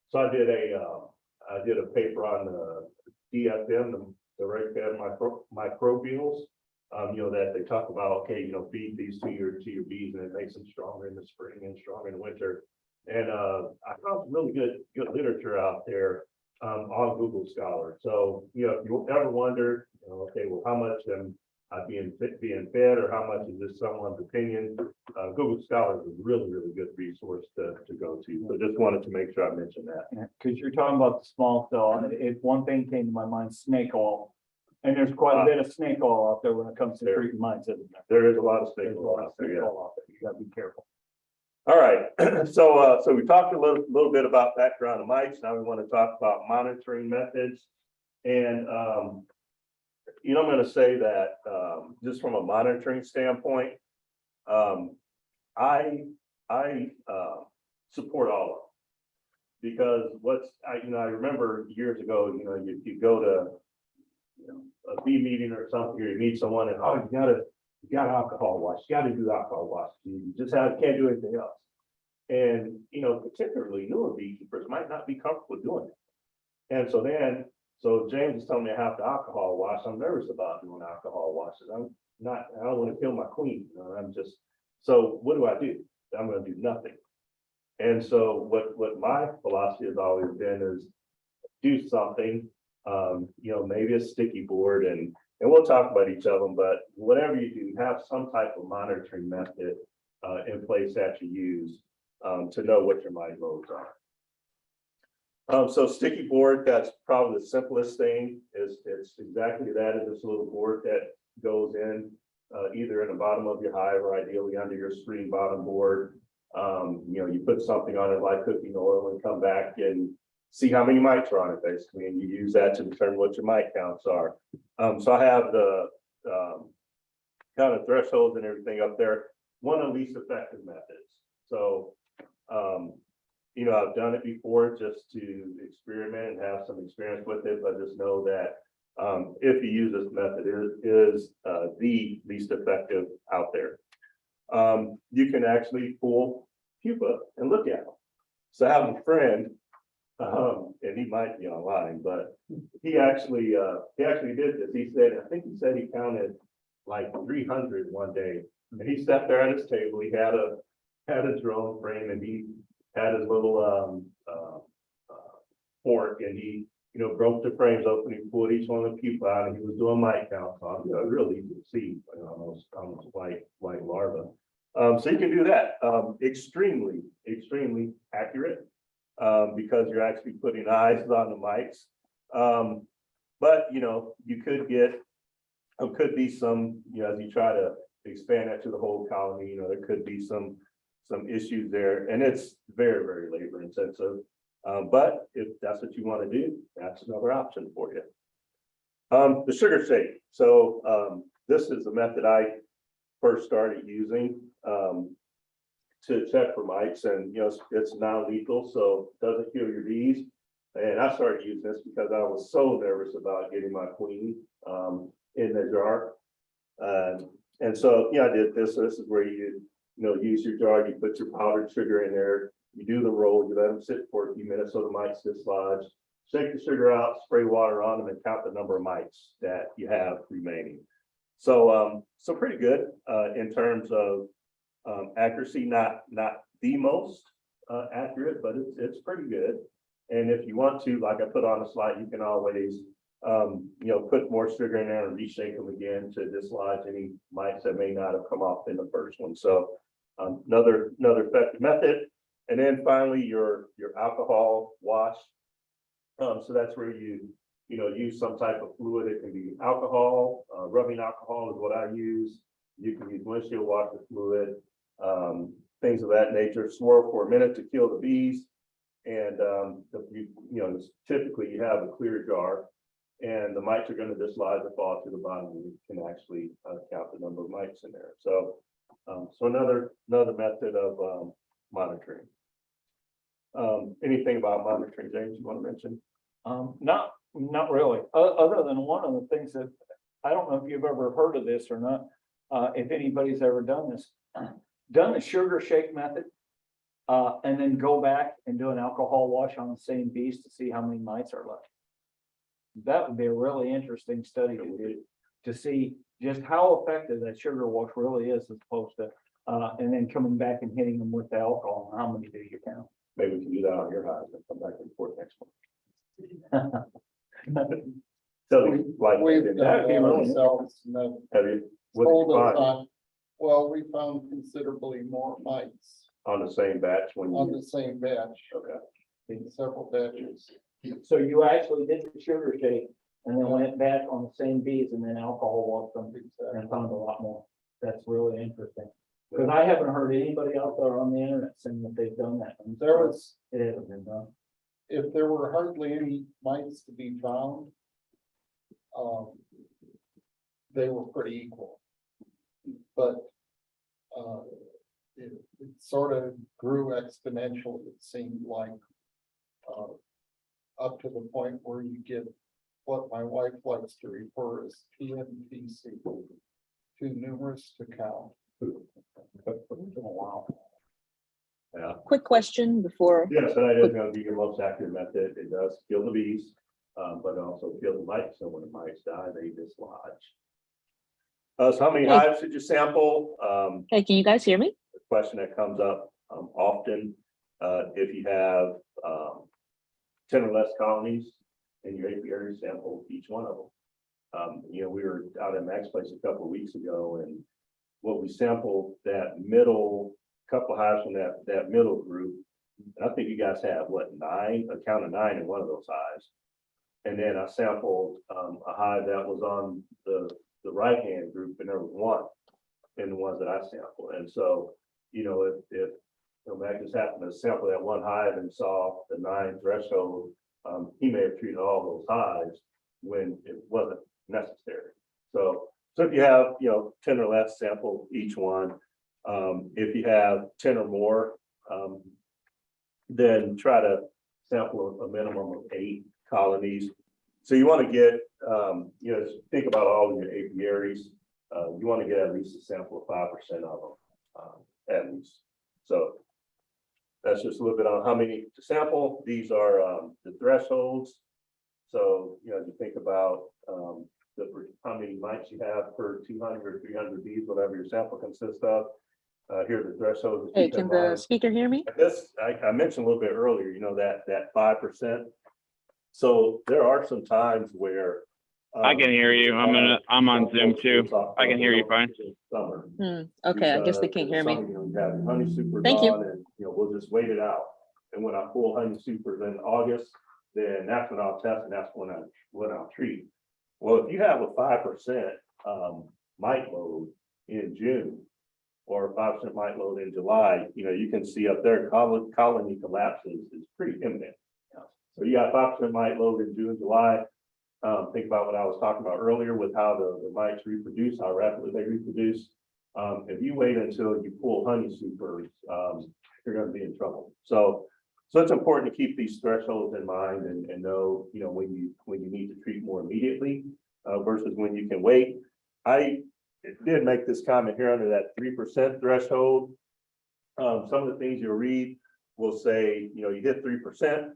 so I did a paper on the DFM, the red fed microbials. That they talk about, okay, feed these to your bees and it makes them stronger in the spring and stronger in the winter. And I found some really good literature out there on Google Scholar. So, if you ever wonder, okay, well, how much am I being fed, or how much is this someone's opinion? Google Scholar is a really, really good resource to go to. So just wanted to make sure I mentioned that. Because you're talking about the small cell, and one thing came to my mind, snake oil. And there's quite a bit of snake oil out there when it comes to treating mites, isn't there? There is a lot of snake There's a oil lot of out there, snake yeah. oil out there. You gotta be careful. All right, so we talked a little bit about background of mites. Now we want to talk about monitoring methods. And, I'm going to say that just from a monitoring standpoint, I support all of them. Because I remember years ago, you go to a bee meeting or something, or you meet someone and, oh, you got alcohol wash, you got to do alcohol wash. You just can't do anything else. And, particularly newer beekeepers might not be comfortable doing it. And so James is telling me I have to alcohol wash. I'm nervous about doing alcohol washes. I don't want to kill my queen. So what do? I'm going to do nothing. And so what my philosophy has always been is do something, maybe a sticky board, and we'll talk about each of them, but whatever you do, have some type of monitoring method in place that you use to know what your mite loads are. So sticky board, that's probably the simplest thing. It's exactly that. Is this little board that goes in either in the bottom of your hive or ideally under your screen bottom board. You put something on it like cooking oil and come back and see how many mites are on it basically, and you use that to determine what your mite counts are. So I have the kind of thresholds and everything up there. One of the least effective methods. So, I've done it before just to experiment and have some experience with it, but just know that if you use this method, it is the least effective out there. You can actually pull pupa and look at them. So I have a friend, and he might be online, but he actually did this. I think he said he counted like 300 one day, and he sat there at his table. He had a drone frame, and he had his little fork, and he broke the frames open. He pulled each one of the pupa out, and he was doing mite counts on. Really easy to see, almost like larva. So you can do that. Extremely accurate because you're actually putting eyes on the mites. But you could be some, as you try to expand that to the whole colony, there could be some issues there, and it's very, very labor intensive. But if that's what you want to do, that's another option for you. The sugar shake. So this is the method I first started using to check for mites, and it's non-lethal, so it doesn't kill your bees. And I started using this because I was so nervous about getting my queen in the jar. And so I did this. So this is where you use your jar, you put your powdered sugar in there, you do the roll, you let them sit for a few minutes so the mites dislodge, shake the sugar out, spray water on them, and count the number of mites that you have remaining. So pretty good in terms of accuracy, not the most accurate, but it's pretty good. And if you want to, like I put on the slide, you can always put more sugar in there and reshake them again to dislodge any mites that may not have come off in the first one. So another effective method. And then finally your alcohol wash. So that's where you use some type of fluid. It can be alcohol, rubbing alcohol is what I use. You can use windshield washer fluid, things of that nature. Swirl for a minute to kill the bees. And typically you have a clear jar. And the mites are gonna dislodge or fall to the bottom, and you can actually count the number of mites in there. So, so another method of monitoring. Anything about monitoring, James, you want to mention? Not really, other than one of the things that, I don't know if you've ever heard of this or not. If anybody's ever done this, done the sugar shake method. And then go back and do an alcohol wash on the same bees to see how many mites are left. That would be a really interesting study to do, to see just how effective that sugar wash really is as opposed to, and then coming back and hitting them with the alcohol, and how many do you count? Maybe we can do that on your hives and come back and report next one. So, like, We've that'd done be that really- ourselves and that have you, what told did you us find on, well, we found considerably more mites on the same batch when on you? the same batch, Okay. in several batches. So you actually did the sugar shake and then went back on the same bees and then alcohol washed them and found a lot more. That's really interesting. Because I haven't heard anybody out there on the internet saying that they've done that. And There was, it hasn't been done. if there were hardly any mites to be found, they were pretty equal. But, it sort of grew exponentially, it seemed like, up to the point where you get what my wife likes to refer as PNPC, too numerous to count. Wow. Yeah. Quick question before, Yes, and that is gonna be your most accurate method. It does kill the bees, but it also kills the mites. So when the mites die, they dislodge. So how many Hey. hives did you sample? hey, can you guys hear me? The question that comes up often, if you have 10 or less colonies in your apiary, sample each one of them. You know, we were out at Mac's place a couple of weeks ago, and what we sampled, that middle couple hives from that middle group. And I think you guys have what, 9, a count of 9 in one of those hives. And then I sampled a hive that was on the right-hand group, and there was 1 in the ones that I sampled. And so, you know, if Mac just happened to sample that 1 hive and saw the 9 threshold, he may have treated all those hives when it wasn't necessary. So if you have, 10 or less, sample each one. If you have 10 or more, then try to sample a minimum of 8 colonies. So you want to get, think about all of your apiaries. You want to get at least a sample of 5% of them, at least. So that's just a little bit on how many to sample. These are the thresholds. So, you think about how many mites you have per 200 or 300 bees, whatever your sample consists of. Here are the thresholds. Hey, can the speaker hear me? I mentioned a little bit earlier, that 5%. So there are some times where. I can hear you. I'm on Zoom too. I can hear you fine. Summer. Okay, I guess they can't hear me. You have your honey supers Thank you. on, and, we'll just wait it out. And when I pull honey supers in August, then that's when I'll test, and that's when I'll treat. Well, if you have a 5% mite load in June, or a 5% mite load in July, you can see up there, colony collapses is pretty imminent. So you got 5% mite load in June, July. Think about what I was talking about earlier with how the mites reproduce, how rapidly they reproduce. If you wait until you pull honey supers, you're going to be in trouble. So it's important to keep these thresholds in mind and know, when you need to treat more immediately versus when you can wait. I did make this comment here under that 3% threshold. Some of the things you'll read will say, you hit 3%.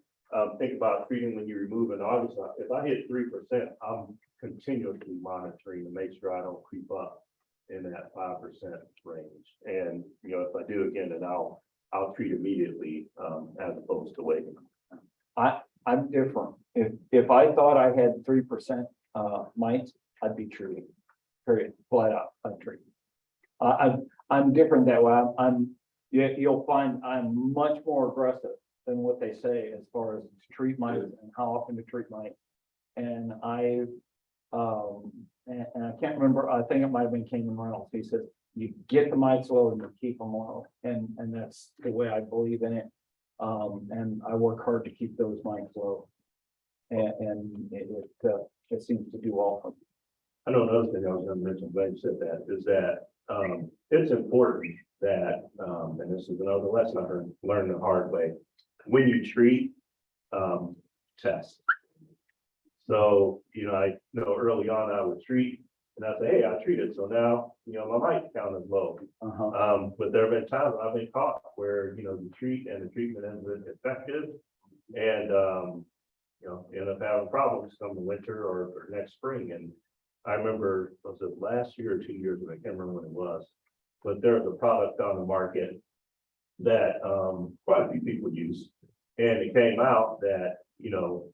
Think about treating when you remove in August. If I hit 3%, I'm continuously monitoring to make sure I don't creep up in that 5% range. And, if I do again, then I'll treat immediately as opposed to waiting. I'm different. If I thought I had 3% mites, I'd be treating. Period. Flat out, I'm treating. I'm different that way. You'll find I'm much more aggressive than what they say as far as to treat mites and how often to treat mites. And I can't remember, I think it might have been Kingman Reynolds. He says, you get the mites low and you keep them low. And that's the way I believe in it. And I work hard to keep those mites low. and it seems to do all of them. I know another thing I was gonna mention, glad you said that, is that, it's important that, and this is another lesson I learned the hard way. When you treat, test. So, I know early on I would treat, and I'd say, hey, I treated, so now, my mite count is low. But there have been times when I've been caught where, you treat and the treatment isn't effective. And, end up having problems come the winter or next spring. And I remember, was it last year or 2 years ago? I can't remember when it was. But there was a product on the market that, quite a few people use. And it came out that,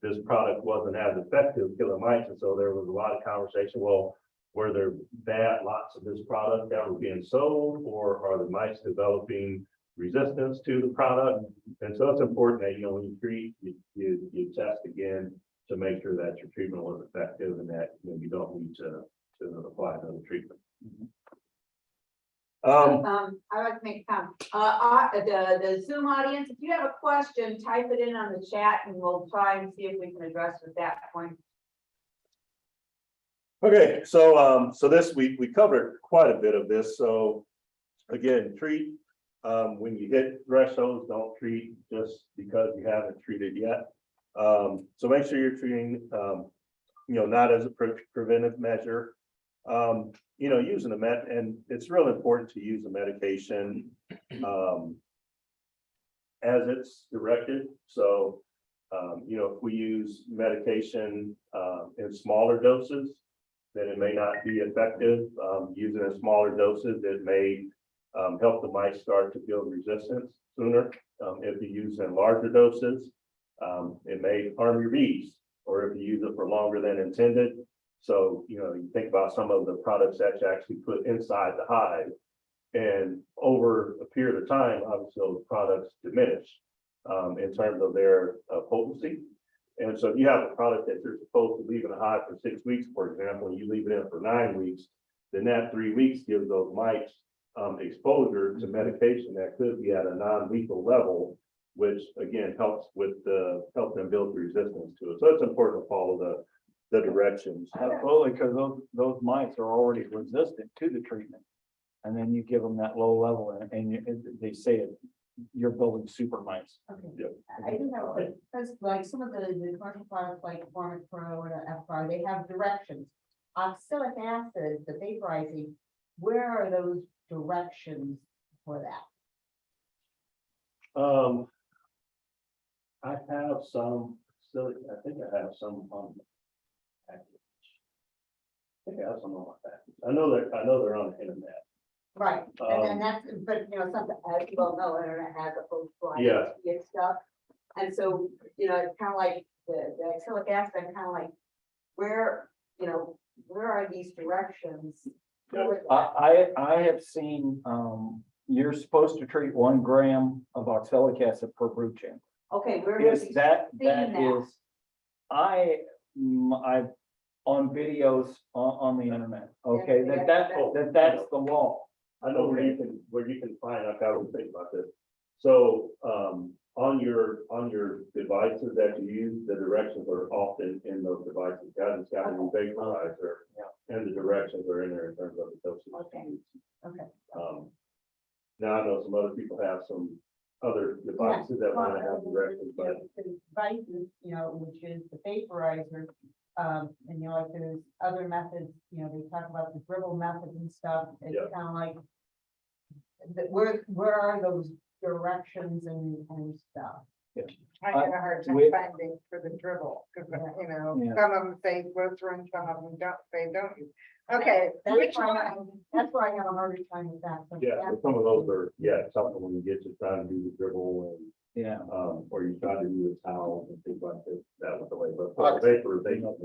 this product wasn't as effective killing mites. And so there was a lot of conversation, well, were there lots of this product that were being sold, or are the mice developing resistance to the product? And so it's important that, when you treat, you test again to make sure that your treatment was effective and that, you don't need to apply another treatment. I like to make a comment. The Zoom audience, if you have a question, type it in on the chat and we'll try and see if we can address it at that point. Okay, so this, we covered quite a bit of this. So again, treat, when you hit thresholds, don't treat just because you haven't treated yet. So make sure you're treating, not as a preventive measure. Using and it's real important to use the medication as it's directed. So, if we use medication in smaller doses, then it may not be effective. Using in smaller doses, it may help the mice start to build resistance sooner. If you use in larger doses, it may harm your bees, or if you use it for longer than intended. So, you think about some of the products that you actually put inside the hive, and over a period of time, obviously those products diminish in terms of their potency. And so if you have a product that you're supposed to leave in a hive for 6 weeks, for example, and you leave it in for 9 weeks, then that 3 weeks gives those mites exposure to medication that could be at a non-lethal level, which again helps with help them build resistance to it. So it's important to follow the directions. Absolutely, because those mites are already resistant to the treatment. And then you give them that low level and they say you're building super mice. Okay. I do have, because like some of the commercial products like Formic Pro or FR, they have directions. Oxalic acid, the vaporizing, where are those directions for that? I have some, I think I have some on the package. I think I have some on my package. I know they're on the internet. Right, and then that's, but something, as you all know, internet has a whole slide of stuff. And so, it's kind of like the oxalic acid, kind of like where are these directions? I have seen, you're supposed to treat 1 gram of oxalic acid per brood chamber. Okay, where Is is that that? is, I've on videos on the internet, okay, that's the law. I know where you can find, I've got to think about this. So, on your devices that you use, the directions are often in those devices. It's got a new vaporizer, and the directions are in there in terms of the doses. Okay. Now I know some other people have some other devices that want to have directions, but The devices, which is the vaporizer, and like there's other methods, they talk about the dribble method and stuff. It's kind of like, where are those directions and stuff? I had a hard time finding for the dribble, because, some of them say glycerin, some of them don't say don't use. Okay, That's why I have a harder time with that. So so some of those are, something when you get to trying to do the dribble and or you try to do the towels and things like this, that was the way, but for vaporization.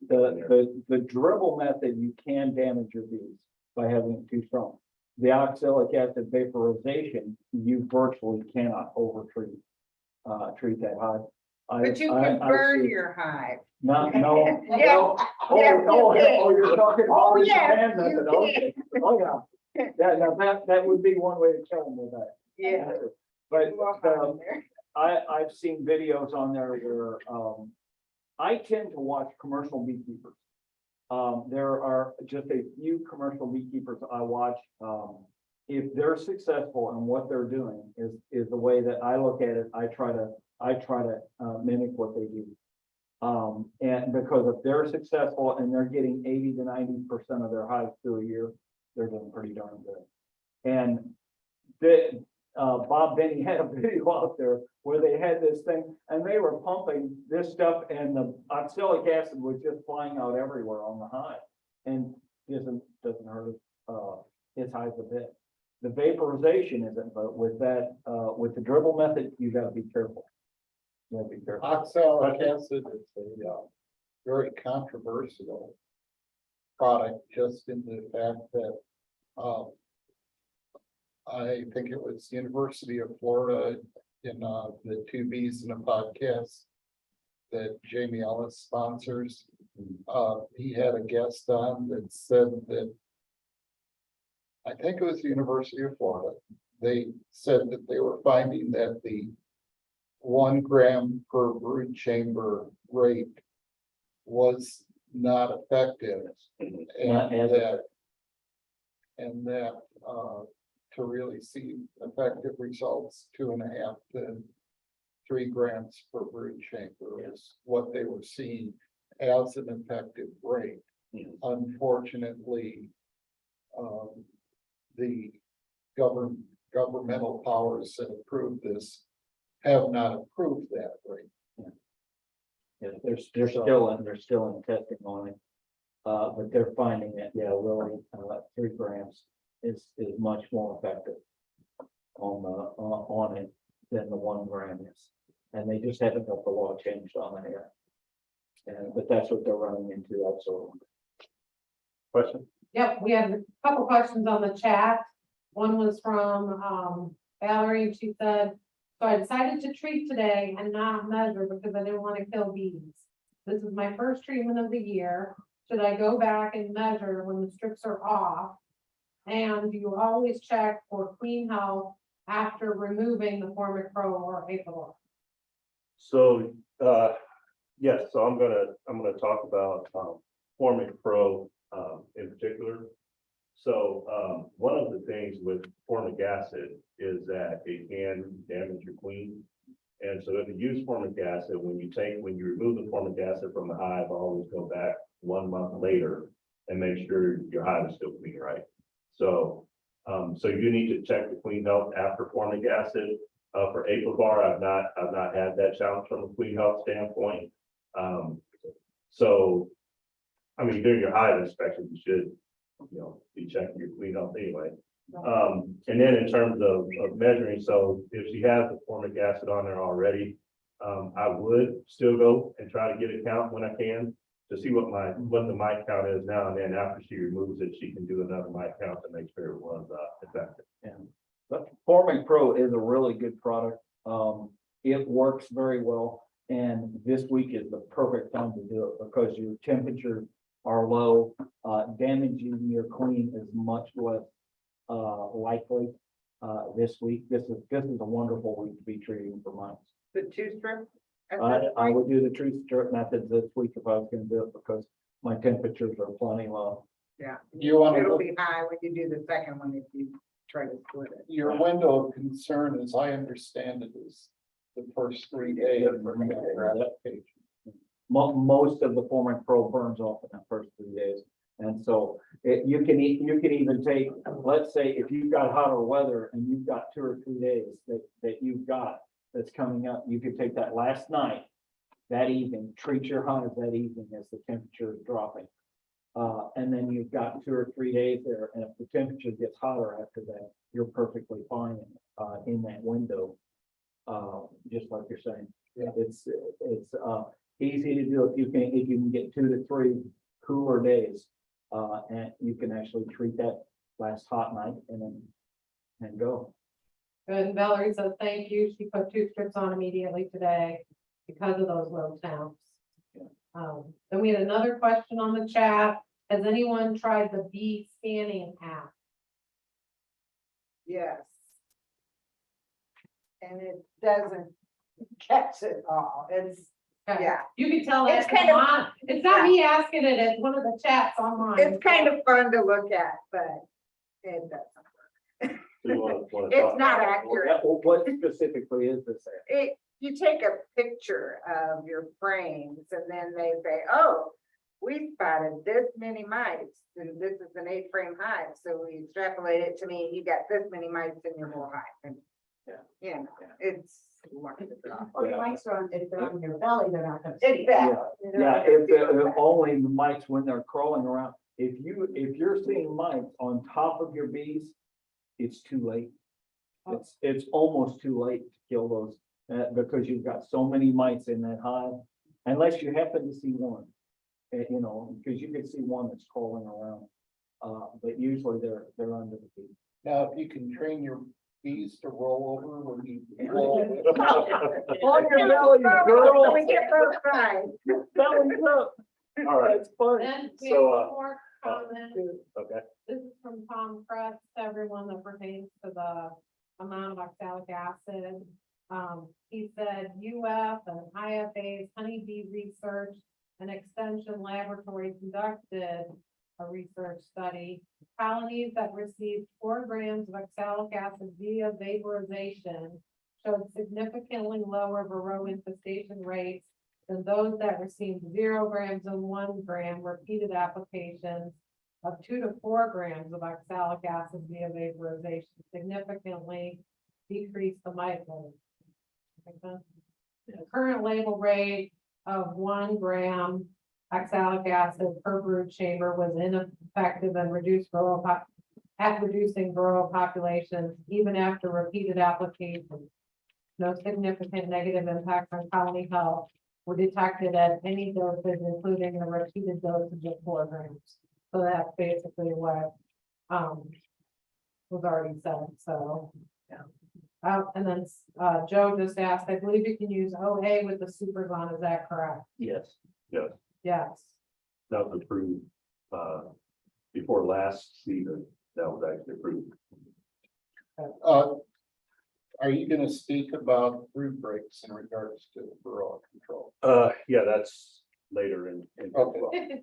The dribble method, you can damage your bees by having it too strong. The oxalic acid vaporization, you virtually cannot treat that hive. but you can burn your hive. No. Yeah. You're talking. Oh, the yes, Japan method, you okay. Oh, yeah. That would be one way to kill them with that. Yeah. But I've seen videos on there where I tend to watch commercial beekeepers. There are just a few commercial beekeepers I watch. If they're successful in what they're doing is the way that I look at it. I try to mimic what they do. And because if they're successful and they're getting 80 to 90% of their hives through a year, they're doing pretty darn good. And Bob Benny had a video out there where they had this thing and they were pumping this stuff and the oxalic acid was just flying out everywhere on the hive and doesn't hurt his hives a bit. The vaporization isn't, but with that, with the dribble method, you gotta be careful. You gotta be careful. Oxalic acid is a very controversial product, just in the fact that I think it was University of Florida in the Two B's in a podcast that Jamie Ellis sponsors. He had a guest on that said that, I think it was the University of Florida, they said that they were finding that the 1 gram per brood chamber rate was not effective. And that to really see effective results, 2.5 to 3 grams per brood chamber is what they were seeing as an effective rate. Unfortunately, the governmental powers that approve this have not approved that rate. Yeah, they're still in testing on it. But they're finding that, yeah, really, 3 grams is much more effective on it than the 1 gram is. And they just haven't got the law changed on it yet. And, but that's what they're running into also. Question? Yep, we had a couple questions on the chat. One was from Valerie, and she said, so I decided to treat today and not measure because I didn't want to kill bees. This is my first treatment of the year. Should I go back and measure when the strips are off? And do you always check for queen health after removing the Formic Pro or Apollo? So, yes, so I'm gonna talk about Formic Pro in particular. So one of the things with formic acid is that it can damage your queen. And so if you use formic acid, when you remove the formic acid from the hive, always go back 1 month later and make sure your hive is still queen, right? So so you need to check the queen health after formic acid. For Apivar, I've not had that challenge from a queen health standpoint. So I mean, during your hive inspection, you should, be checking your queen health anyway. And then in terms of measuring, so if she has the formic acid on there already, I would still go and try to get a count when I can to see what the mite count is now, and then after she removes it, she can do another mite count to make sure it was effective. Yeah. But Formic Pro is a really good product. It works very well. And this week is the perfect time to do it because your temperatures are low. Damaging your queen is much less likely this week. This is a wonderful week to be treating for mites. The 2 strip? I would do the tree strip method this week if I was going to do it because my temperatures are plenty low. Yeah. You want It'll to, be high when you do the second one if you try to split it. your window of concern, as I understand it, is the first 3 days. Most of the Formic Pro burns off in the first 3 days. And so you can even take, let's say if you've got hotter weather and you've got 2 or 3 days that you've got that's coming up, you could take that last night, that evening, treat your hive that evening as the temperature is dropping. And then you've got 2 or 3 days there. And if the temperature gets hotter after that, you're perfectly fine in that window. Just like you're saying, it's easy to do if you can get 2 to 3 cooler days, and you can actually treat that last hot night and go. And Valerie says, thank you. She put 2 strips on immediately today because of those low temps. Then we had another question on the chat. Has anyone tried the bee scanning app? Yes. And it doesn't catch it all. It's Okay. Yeah, You can tell It's that, kind of- it's not me asking it, it's one of the chats online. it's kind of fun to look at, but it doesn't. So you wanna It's talk not about- accurate. What specifically is this? You take a picture of your frames and then they say, oh, we spotted this many mites and this is an 8-frame hive. So we extrapolate it to mean you got this many mites in your whole hive. And, Yeah. it's wonderful. Or the mice are on, if they're on your belly, they're not gonna. Exactly. Yeah, if only the mites when they're crawling around. If you're seeing mites on top of your bees, it's too late. It's almost too late to kill those, because you've got so many mites in that hive. Unless you happen to see one, because you can see one that's crawling around. But usually they're under the bee. Now, if you can train your bees to roll over when you. On your belly, girl. We get both sides. Belly's up. All right, That's fun. Then we have So, one more comment. okay. This is from Tom Kress, everyone that pertains to the amount of oxalic acid. He said UF and IFA's honeybee research and extension laboratory conducted a research study. Colonies that received 4 grams of oxalic acid via vaporization showed significantly lower Varroa infestation rates than those that received 0 grams and 1 gram repeated applications of 2 to 4 grams of oxalic acid via vaporization, significantly decreased the mite load. The current label rate of 1 gram oxalic acid per brood chamber was ineffective and reducing Varroa populations even after repeated applications. No significant negative impacts on colony health were detected at any dosage, including the repeated dosage of 4 grams. So that's basically what was already said, so. Yeah. And then Joe just asked, I believe you can use OA with the supers on, is that correct? Yes. Yes, Yes. that was approved, before last season, that was actually approved. Are you gonna speak about brood breaks in regards to Varroa control? Yeah, that's later in. Okay.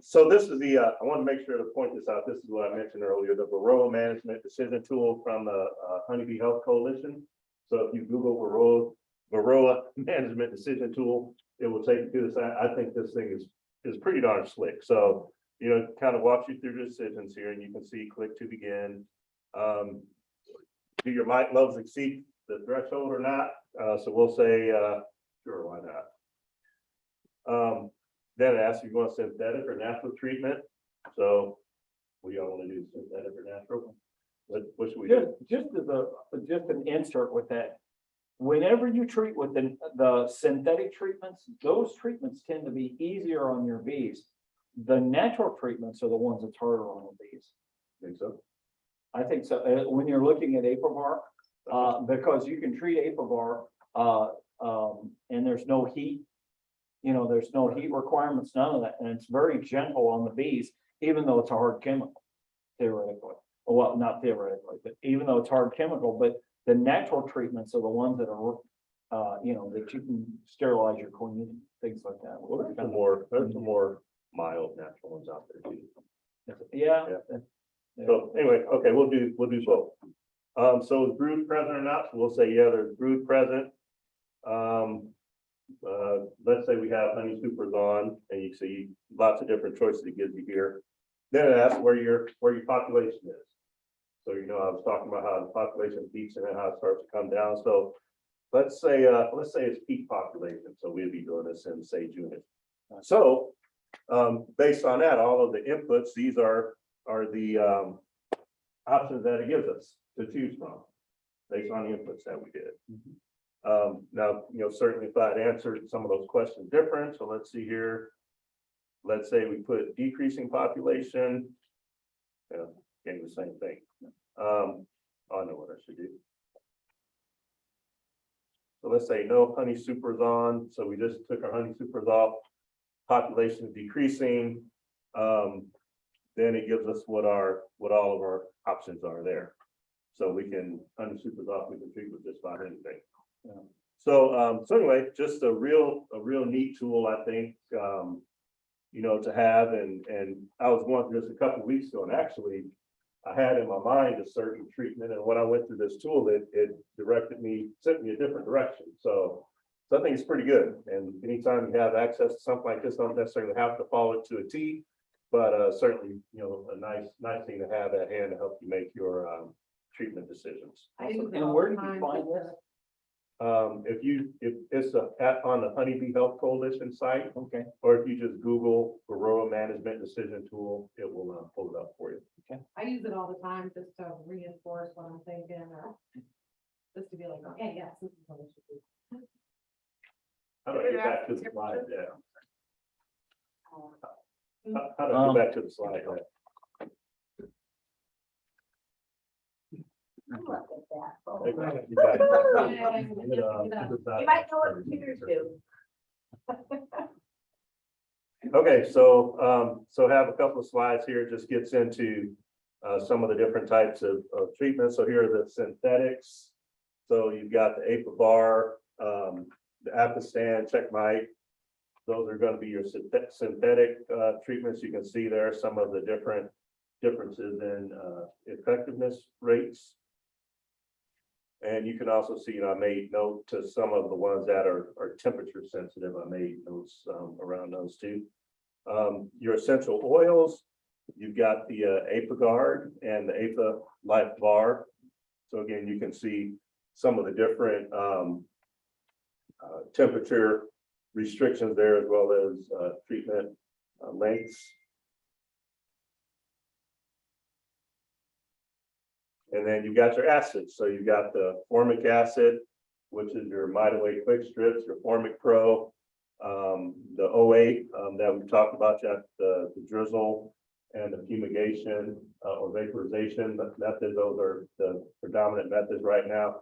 So this is the, I want to make sure to point this out. This is what I mentioned earlier, the Varroa Management Decision Tool from the Honeybee Health Coalition. So if you Google Varroa Management Decision Tool, it will take you to this. I think this thing is pretty darn slick. So, kind of walks you through the decisions here, and you can see click to begin. Do your mite levels exceed the threshold or not? So we'll say, sure, why not? Then it asks you want synthetic or natural treatment. So we all want to do synthetic or natural. What should we do? Just an insert with that. Whenever you treat with the synthetic treatments, those treatments tend to be easier on your bees. The natural treatments are the ones that's harder on the bees. Think so? I think so. When you're looking at apivar, because you can treat apivar, and there's no heat. There's no heat requirements, none of that, and it's very gentle on the bees, even though it's a hard chemical, theoretically. Well, not theoretically, but even though it's hard chemical, but the natural treatments are the ones that are, that you can sterilize your queen, things like that. Well, there's some more mild natural ones out there too. Yeah. So anyway, okay, we'll do both. So is brood present or not? So we'll say, yeah, there's brood present. Let's say we have honey supers on and you see lots of different choices it gives you here. Then it asks where your population is. So, I was talking about how the population peaks and then how it starts to come down. So let's say it's peak population. So we'd be doing this in, say, June. So based on that, all of the inputs, these are the options that it gives us to choose from based on the inputs that we did. Now, certainly if I'd answered some of those questions different, so let's see here. Let's say we put decreasing population. Getting the same thing. I know what I should do. So let's say no honey supers on. So we just took our honey supers off. Population is decreasing. Then it gives us what all of our options are there. So we can honey supers off. We can treat with just about anything. So anyway, just a real neat tool, I think, to have, and I was going through this a couple of weeks ago, and actually I had in my mind a certain treatment, and when I went through this tool, it sent me a different direction. So I think it's pretty good. And anytime you have access to something like this, don't necessarily have to follow it to a T, but certainly, a nice thing to have at hand to help you make your treatment decisions. I use it And all where the did you time find just this? If it's on the Honeybee Health Coalition site, Okay, or if you just Google Varroa Management Decision Tool, it will pull it up for you. I use it all the time just to reinforce what I'm thinking, or just to be like, okay, yes, this is what it should be. How do I get back to the slide? Yeah. How do I Um, get back to the slide? Look at that. Oh, You got it. You might know what computers do. Okay, so have a couple of slides here, just gets into some of the different types of treatments. So here are the synthetics. So you've got the Apivar, the Apistan, Checkmate. Those are going to be your synthetic treatments. You can see there some of the differences in effectiveness rates. And you can also see, I made note to some of the ones that are temperature sensitive. I made notes around those too. Your essential oils, you've got the Apiguard and the Apa Life Bar. So again, you can see some of the different temperature restrictions there, as well as treatment lengths. And then you've got your acids. So you've got the formic acid, which is your Mitaway quick strips, your Formic Pro, the 08 that we talked about, the drizzle and the fumigation or vaporization method. Those are the predominant methods right now.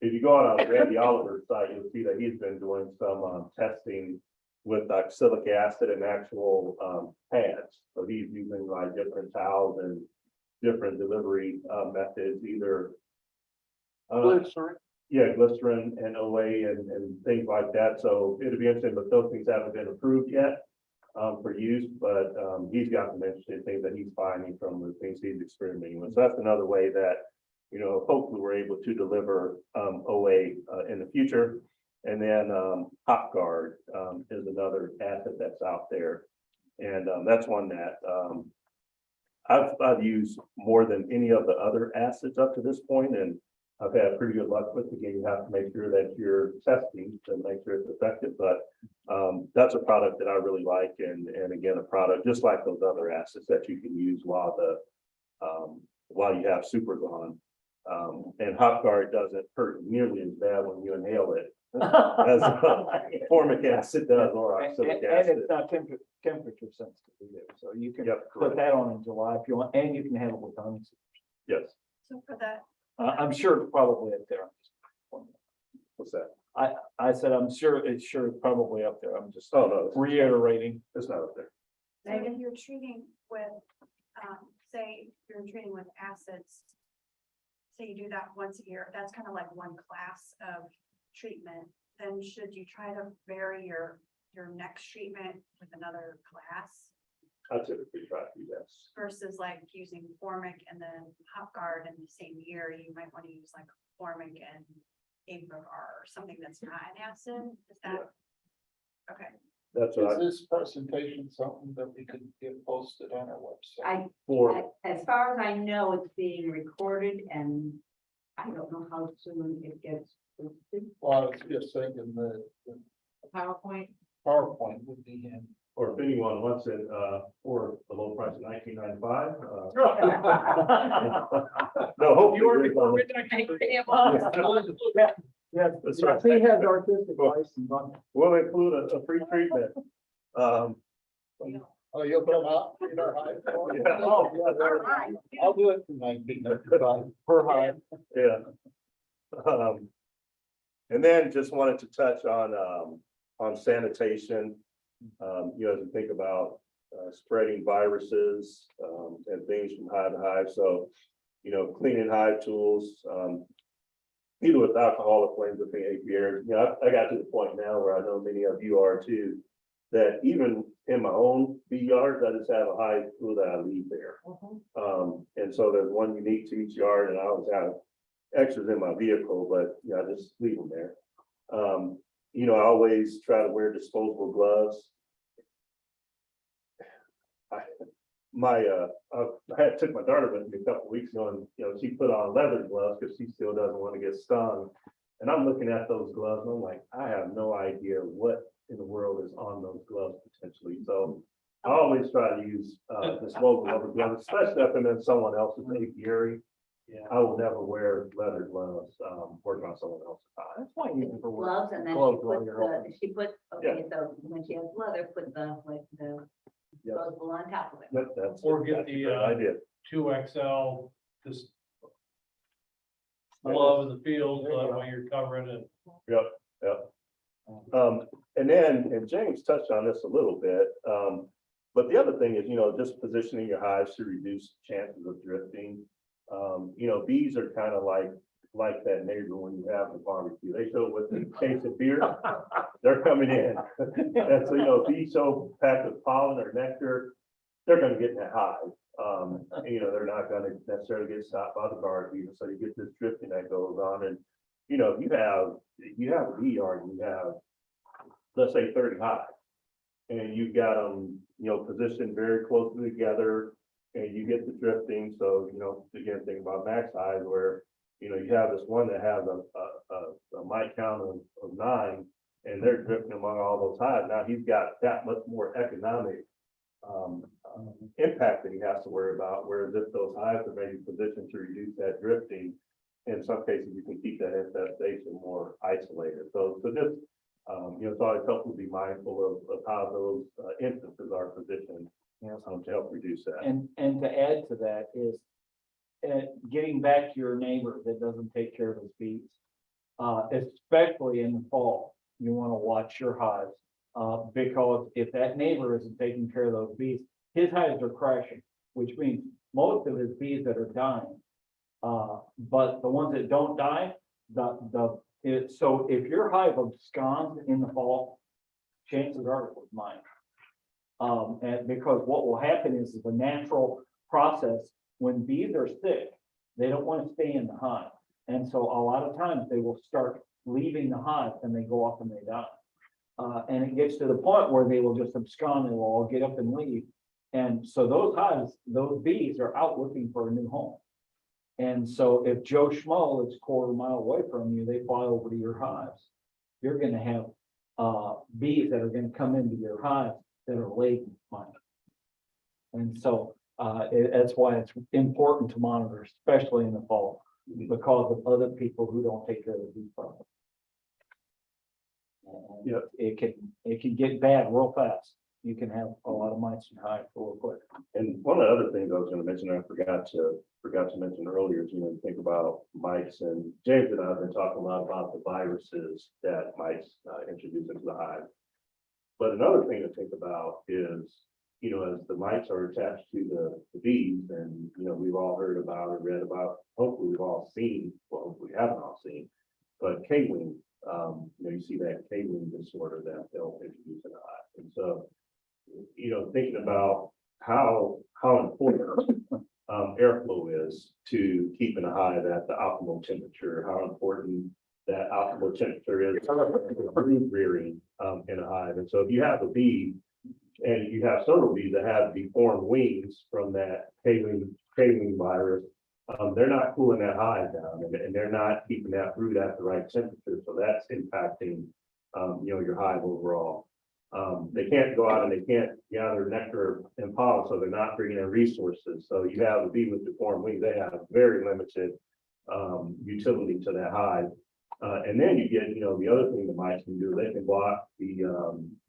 If you go on Randy Oliver's site, you'll see that he's been doing some testing with oxalic acid and actual pads. So he's using like different towels and different delivery methods, either glycerin and OA and things like that. So it'll be interesting, but those things haven't been approved yet for use, but he's got some interesting things that he's finding from the things he's experimenting with. So that's another way that, hopefully we're able to deliver OA in the future. And then HopGuard is another asset that's out there. And that's one that I've used more than any of the other acids up to this point, and I've had pretty good luck with. Again, you have to make sure that you're testing to make sure it's effective, but that's a product that I really like, and again, a product just like those other acids that you can use while you have supers on. And HopGuard doesn't hurt nearly as bad when you inhale it as formic acid does, or oxalic and acid. it's not temperature sensitive either, so you can Yep, put correct. that on in July if you want, and you can have it with honey. Yes, So for that, I'm sure it's probably up there. what's that? I said, I'm sure it's probably up there. I'm just Oh, no, reiterating. it's not up there. If you're treating with, say, you're treating with acids, say you do that once a year, that's kind of like one class of treatment, then should you try to vary your next treatment with another class I typically try to do that. versus like using Formic and then HopGuard in the same year, you might want to use like Formic and Apivar or something that's not an acid, is that? Okay. That's what Is this presentation something that we could get posted on our website? as far as I know, it's being recorded and I don't know how soon it gets posted. Well, I was just thinking that the PowerPoint. PowerPoint would be in. or if anyone wants it, for the low price of $19.95. No, hopefully. Yeah, That's right. he has artistic license on. We'll include a free treatment. Oh, you'll come out? Yeah. Oh, yeah, I'll do it for 1995. per high. Yeah. And then just wanted to touch on sanitation. As we think about spreading viruses and things from hive to hive. So, cleaning hive tools, either with alcohol or flames within apiaries. You know, I got to the point now where I know many of you are too, that even in my own bee yards, I just have a hive pool that I leave there. And so there's one unique to each yard, and I always have extras in my vehicle, but yeah, I just leave them there. You know, I always try to wear disposable gloves. I took my daughter with me a couple weeks ago, and you know, she put on leather gloves because she still doesn't want to get stung. And I'm looking at those gloves, and I'm like, I have no idea what in the world is on those gloves potentially. So I always try to use disposable rubber gloves, especially if I'm in someone else's apiary. Yeah. I will never wear leather gloves, working on someone else's hive. That's why you use the word Gloves, and then gloves while you're open. okay, so when she has leather, put the, like, the Yep. disposable on top of it. Yep, that's. Or get that's a the, great idea. 2XL, just glove in the field, so that way you're covering it. Yep. And then, and James touched on this a little bit, but the other thing is, you know, just positioning your hives to reduce chances of drifting. You know, bees are kind of like that neighbor when you have the barbecue. They show with the case of beer, they're coming in. And so, you know, bees so packed with pollen or nectar, they're gonna get in that hive. You know, they're not gonna necessarily get stopped by the guard bees, so you get this drifting that goes on. And, you know, if you have a bee yard and you have, let's say 30 hives, and you've got them, you know, positioned very closely together, and you get the drifting. So, you know, again, think about max hive where, you know, you have this one that has a mite count of 9, and they're drifting among all those hives. Now he's got that much more economic impact that he has to worry about. Whereas if those hives are maybe positioned to reduce that drifting, in some cases you can keep that infestation more isolated. So just you know, it's always helpful to be mindful of how those instances are positioned to help reduce that. And to add to that is getting back to your neighbor that doesn't take care of his bees. Especially in the fall, you want to watch your hives. Because if that neighbor isn't taking care of those bees, his hives are crashing, which means most of his bees that are dying. But the ones that don't die, so if your hive absconds in the fall, chances are it was mine. And because what will happen is a natural process. When bees are sick, they don't want to stay in the hive. And so a lot of times they will start leaving the hive and they go off and they die. And it gets to the point where they will just abscond, they will all get up and leave. And so those hives, those bees are out looking for a new home. And so if Joe Schmo is a quarter mile away from you, they fly over to your hives. You're gonna have bees that are gonna come into your hives that are laden with honey. And so that's why it's important to monitor, especially in the fall, because of other people who don't take care of the bee problem. Yep. It can get bad real fast. You can have a lot of mites in hive real quick. And one of the other things I was going to mention, I forgot to mention earlier, is, you know, think about mites, and James and I have been talking a lot about the viruses that mites introduce into the hive. But another thing to think about is, you know, as the mites are attached to the bees, and, you know, we've all heard about or read about, hopefully we've all seen, well, hopefully we haven't all seen, but K-wing, you know, you see that K-wing disorder that they'll introduce in the hive. And so, you know, thinking about how important airflow is to keeping a hive at the optimal temperature, how important that optimal temperature is for brood rearing in a hive. And so if you have a bee and you have several bees that have deformed wings from that K-wing virus, they're not cooling that hive down, and they're not keeping that brood at the right temperature. So that's impacting, you know, your hive overall. They can't go out and they can't gather nectar and pollen, so they're not bringing in resources. So you have a bee with deformed wings, they have very limited utility to that hive. And then you get, you know, the other thing the mites can do, they can block the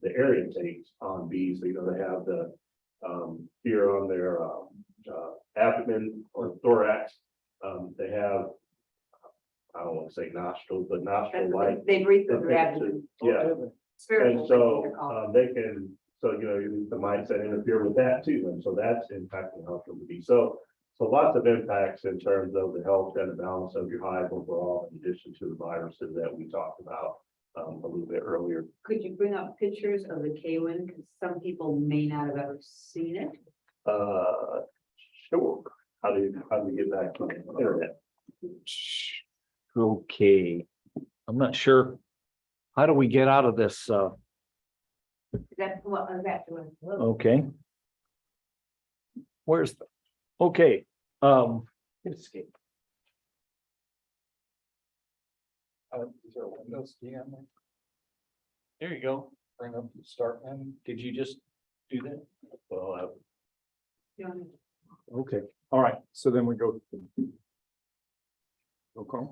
air intakes on bees. So, you know, they have the here on their abdomen or thorax. They have, I don't want to say nostrils, but nostril light. They breathe through their abdomen. Yeah. Spiritual, And so they're called. they can, so, you know, the mites that interfere with that too. And so that's impacting health of the bee. So So lots of impacts in terms of the health and the balance of your hive overall, in addition to the viruses that we talked about a little bit earlier. Could you bring up pictures of the K-Win? Because some people may not have ever seen it. Sure. How do you get back to the internet? Okay, I'm not sure. How do we get out of this? That's what I'm back to. Okay. Where's the, okay, escape. Is there a Windows key on there? There you go. Bring up the start menu. Did you just do that? Well, Okay, all right, so then we go. Okay.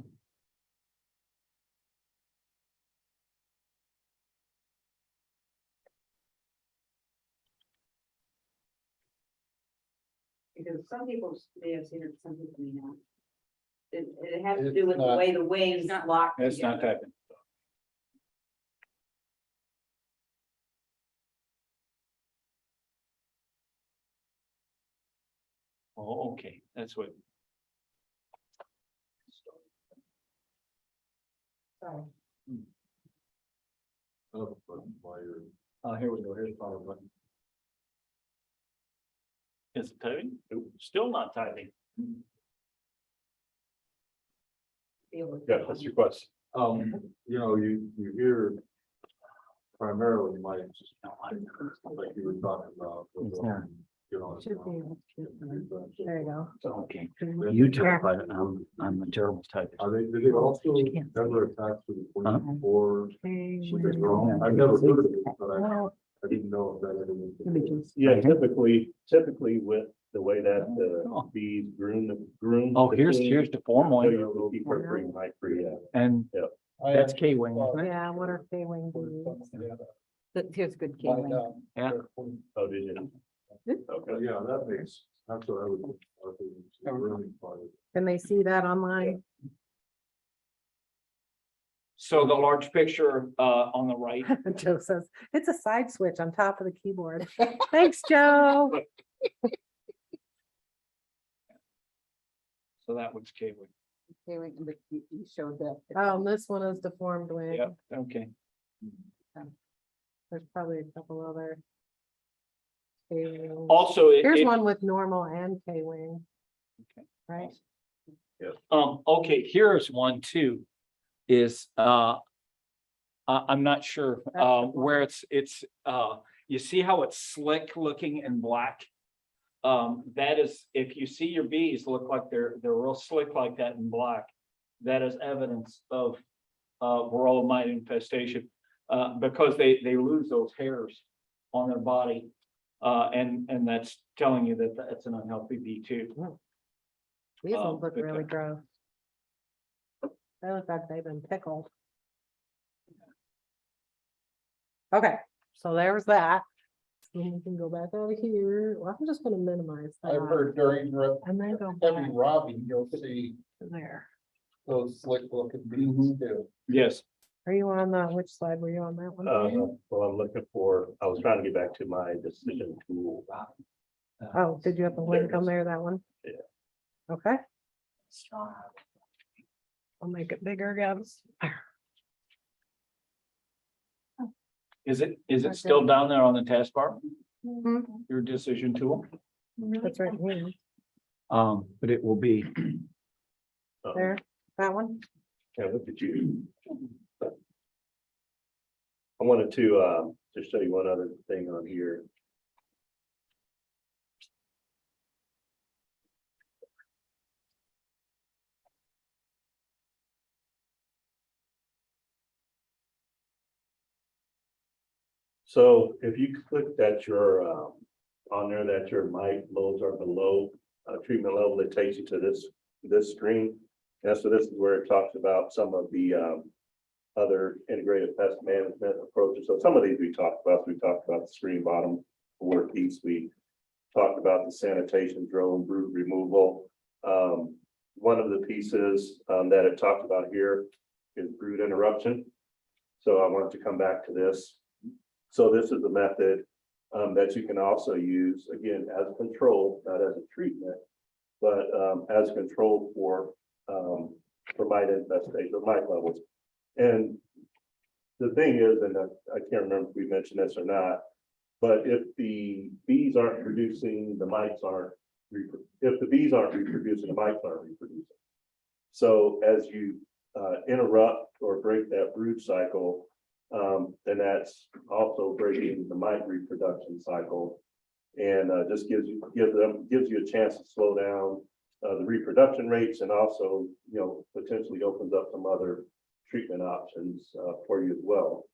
Because some people may have seen it, some people may not. It has to It's do with the not- way the waves lock. That's not together. typing. Oh, okay, that's what. So, Oh, but while you're- Here we go, here's the power button. Is it typing? Nope, still not typing. yeah, that's your question. You know, you hear primarily mics, like you were talking about. It's there. You know. Should be. There you go. Okay. You type, but I'm a terrible typist. Are they, did they also ever attach to the 24? With the drone? I've never heard of it, but I didn't know if that ever was. Yeah, typically with the way that the bees groom. Oh, the here's queen, the form so one, you will keep her free, mic free, yeah. and that's K-wing, isn't it? Yeah, what are K-wing bees? Here's good But, K-wing. Yeah. Oh, did you? Okay. Yeah, that makes, that's what I would. Really part of it. Can they see that online? So the large picture on the right. Joe says, it's a side switch on top of the keyboard. Thanks, Joe. So that one's K-wing. You showed that. Oh, this one is deformed wing. Yep, okay. There's probably a couple other. K-wings. Also, Here's one with normal and K-wing. Okay. Right? Okay, here's one too, is, I'm not sure, That's the where it's, you see how it's slick looking and black? That is, if you see your bees look like they're real slick like that in black, that is evidence of, Varroa Mite infestation, because they lose those hairs on their body. And that's telling you that that's an unhealthy bee too. These ones look okay. really gross. They look like they've been pickled. Okay, so there's that. And we can go back over here. Well, I'm just gonna minimize I've that. heard during And then go heavy back robbing, you'll see to there. those slick looking bees too. Yes. Are you on the, which slide were you on that one? Well, I'm looking for, I was trying to get back to my decision tool. Oh, did you have the link on there, that one? Yeah. Okay. I'll make it bigger, guys. Is it Okay. still down there on the taskbar, Mhm. your decision tool? That's right here. But it will be. There, that one. Yeah, look at you. I wanted to just show you one other thing on here. So if you click that your on there that your mite loads are below treatment level, it takes you to this screen. And so this is where it talks about some of the other integrated pest management approaches. So some of these we talked about. We talked about the screen bottom work piece. We talked about the sanitation drone brood removal. One of the pieces that it talked about here is brood interruption. So I wanted to come back to this. So this is a method that you can also use, again, as a control, not as a treatment, but as controlled for mite infestation, or mite levels. And the thing is, and I can't remember if we mentioned this or not, but if the bees aren't producing, the mites aren't, if the bees aren't reproducing, the mites aren't reproducing. So as you interrupt or break that brood cycle, then that's also breaking the mite reproduction cycle. And just gives you a chance to slow down the reproduction rates, and also, potentially opens up some other treatment options for you as well.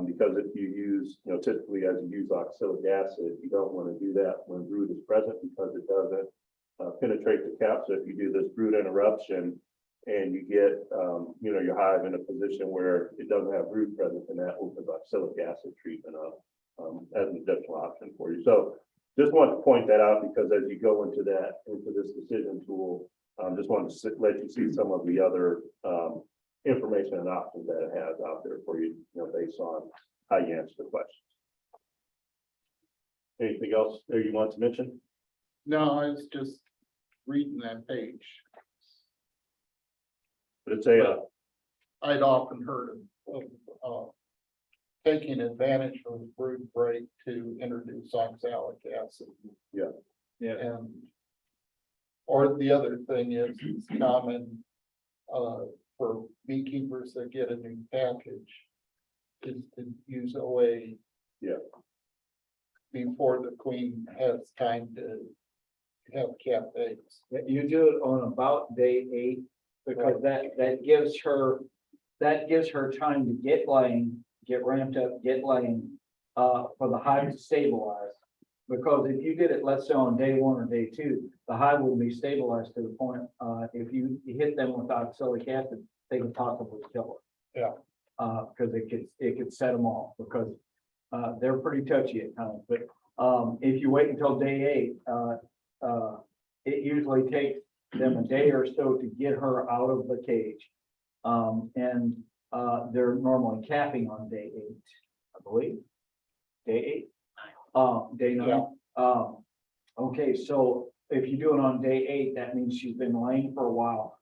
Because if you use, typically as you use oxalic acid, you don't want to do that when brood is present, because it doesn't penetrate the cap. So if you do this brood interruption and you get, your hive in a position where it doesn't have brood present, and that opens oxalic acid treatment up as an additional option for you. So just want to point that out, because as you go into this decision tool, just wanted to let you see some of the other information and options that it has out there for you, based on how you answer the questions. Anything else there you want to mention? No, I was just reading that page. But it's I'd often heard of taking advantage of the brood break to introduce oxalic acid. Yeah. And, or the other thing is, it's common for beekeepers that get a new package is to use OA. Yeah. Before the queen has time to have capped eggs. You do it on about day 8, because that gives her time to get laying, get ramped up, get laying, for the hive to stabilize. Because if you did it, let's say on day 1 or day 2, the hive will be stabilized to the point, if you hit them with oxalic acid, they could possibly kill it. Yeah. Because it could set them off, because they're pretty touchy at times. But if you wait until day 8, it usually takes them a day or so to get her out of the cage. And they're normally capping on day 8, I believe. Day 8? Day 9. Yeah. Okay, so if you do it on day 8, that means she's been laying for a while.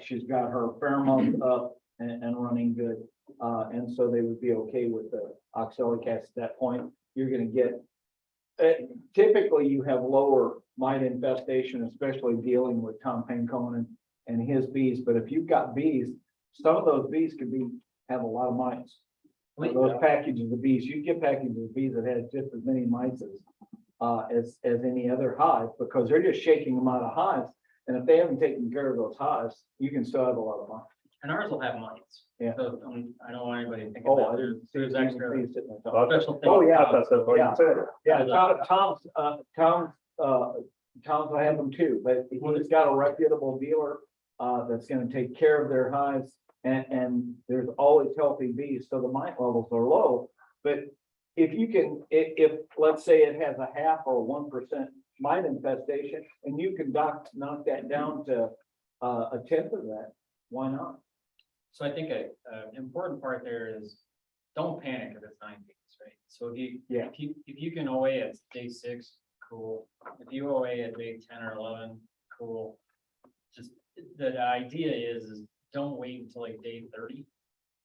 She's got her pheromones up and running good. And so they would be okay with the oxalic acid at that point. You're gonna get, typically you have lower mite infestation, especially dealing with Tom Pancone and his bees. But if you've got bees, some of those bees could have a lot of mites. Those packages of bees, you get packages of bees that had just as many mites as any other hive, because they're just shaking them out of hives. And if they haven't taken care of those hives, you can still have a lot of mites. And ours will have mites. Yeah. So I don't want anybody to think Oh, about I there's extra bees sitting on top. special things. Oh, yeah. That's what you said. Yeah, Tom's will have them too, but he's got a reputable dealer that's gonna take care of their hives, and there's always healthy bees, so the mite levels are low. But if you can, if let's say it has a 0.5 or 1% mite infestation, and you can knock that down to a 1/10 of that, why not? So I think a important part there is don't panic if it's 9 days, right? So if you can OA at day 6, cool. If you OA at day 10 or 11, cool. Just the idea is don't wait until like day 30.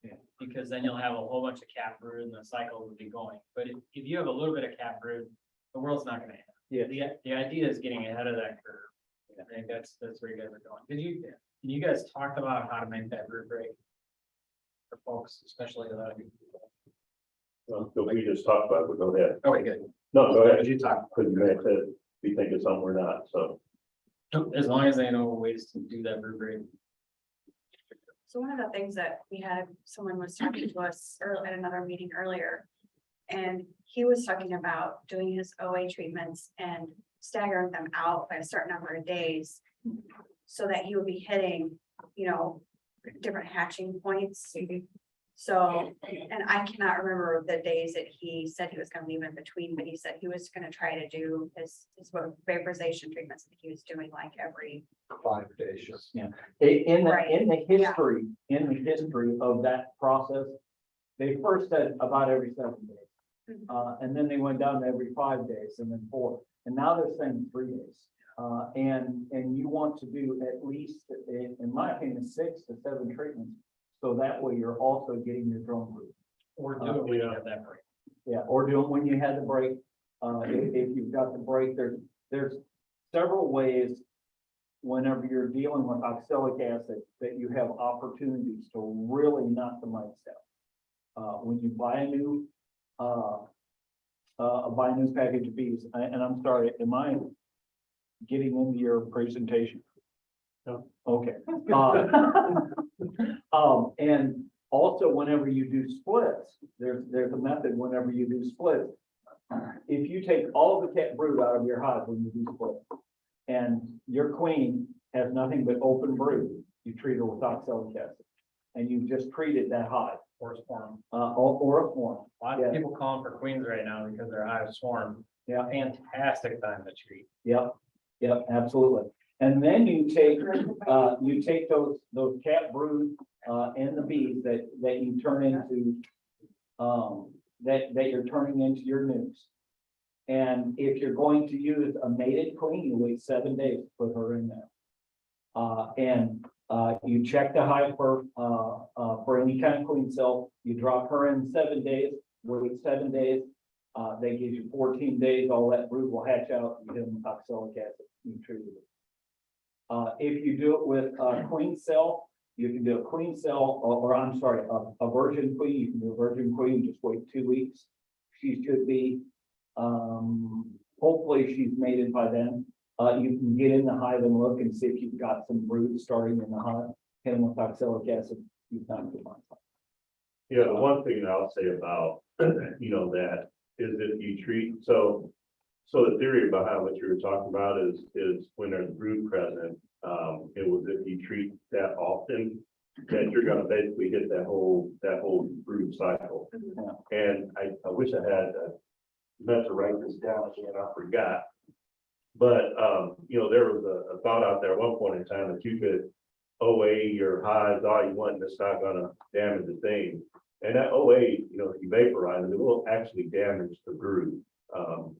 Yeah. Because then you'll have a whole bunch of cap brood and the cycle will be going. But if you have a little bit of cap brood, the world's not gonna end. Yeah. The idea is getting ahead of that curve. I think that's where you guys are going. Can you guys talk about how to make that brood break? For folks, especially the Well, we just talked about it, but go ahead. Okay, good. No, go ahead. You talk. Because you may have said, we think it's something we're not, so. As long as they know ways to do that brood break. So one of the things that we had, someone was talking to us at another meeting earlier. And he was talking about doing his OA treatments and staggering them out by a certain number of days. So that he would be hitting, different hatching points. So, and I cannot remember the days that he said he was gonna leave in between, but he said he was gonna try to do his vaporization treatments that he was doing like every 5 days. Yeah, in Right. the history of that process, they first said about every 7 days. And then they went down to every 5 days and then 4, and now they're saying 3 days. And you want to do at least, in my opinion, 6 to 7 treatments. So that way you're also getting your drone proof. Or do it when you have that break. Yeah, or do it when you had the break. If you've got the break, there's several ways whenever you're dealing with oxalic acid that you have opportunities to really knock the mites down. When you buy a new package of bees, and I'm sorry, am I getting into your presentation? No. Okay. And also whenever you do splits, there's a method whenever you do splits. If you take all of the cat brood out of your hive when you do splits, and your queen has nothing but open brood, you treat her with oxalic acid, and you've just treated that hive. Or swarm. Or a swarm. A lot Yeah. of people calling for queens right now because their hives swarm. Yeah. Fantastic time to treat. Yep, absolutely. And then you take those cat brood, and the bees that you turn into, that you're turning into your nukes. And if you're going to use a mated queen, you wait 7 days to put her in there. You check the hive for any kind of queen cell. You drop her in 7 days, wait 7 days. That gives you 14 days. All that brood will hatch out. You hit them with oxalic acid. You treat it. If you do it with a queen cell, you can do a queen cell, or I'm sorry, a virgin queen. You can do a virgin queen. Just wait 2 weeks. She should be. Hopefully she's mated by then. You can get in the hive and look and see if you've got some brood starting in the hive. Hit them with oxalic acid. You've done good. Yeah, the one thing I'll say about, that is if you treat, so the theory behind what you were talking about is when there's brood present, it was if you treat that often, that you're gonna basically hit that whole brood cycle. And I wish I had meant to write this down again, I forgot. But, there was a thought out there at one point in time that you could OA your hives all you want, and it's not gonna damage the thing. And that OA, if you vaporize it, it will actually damage the brood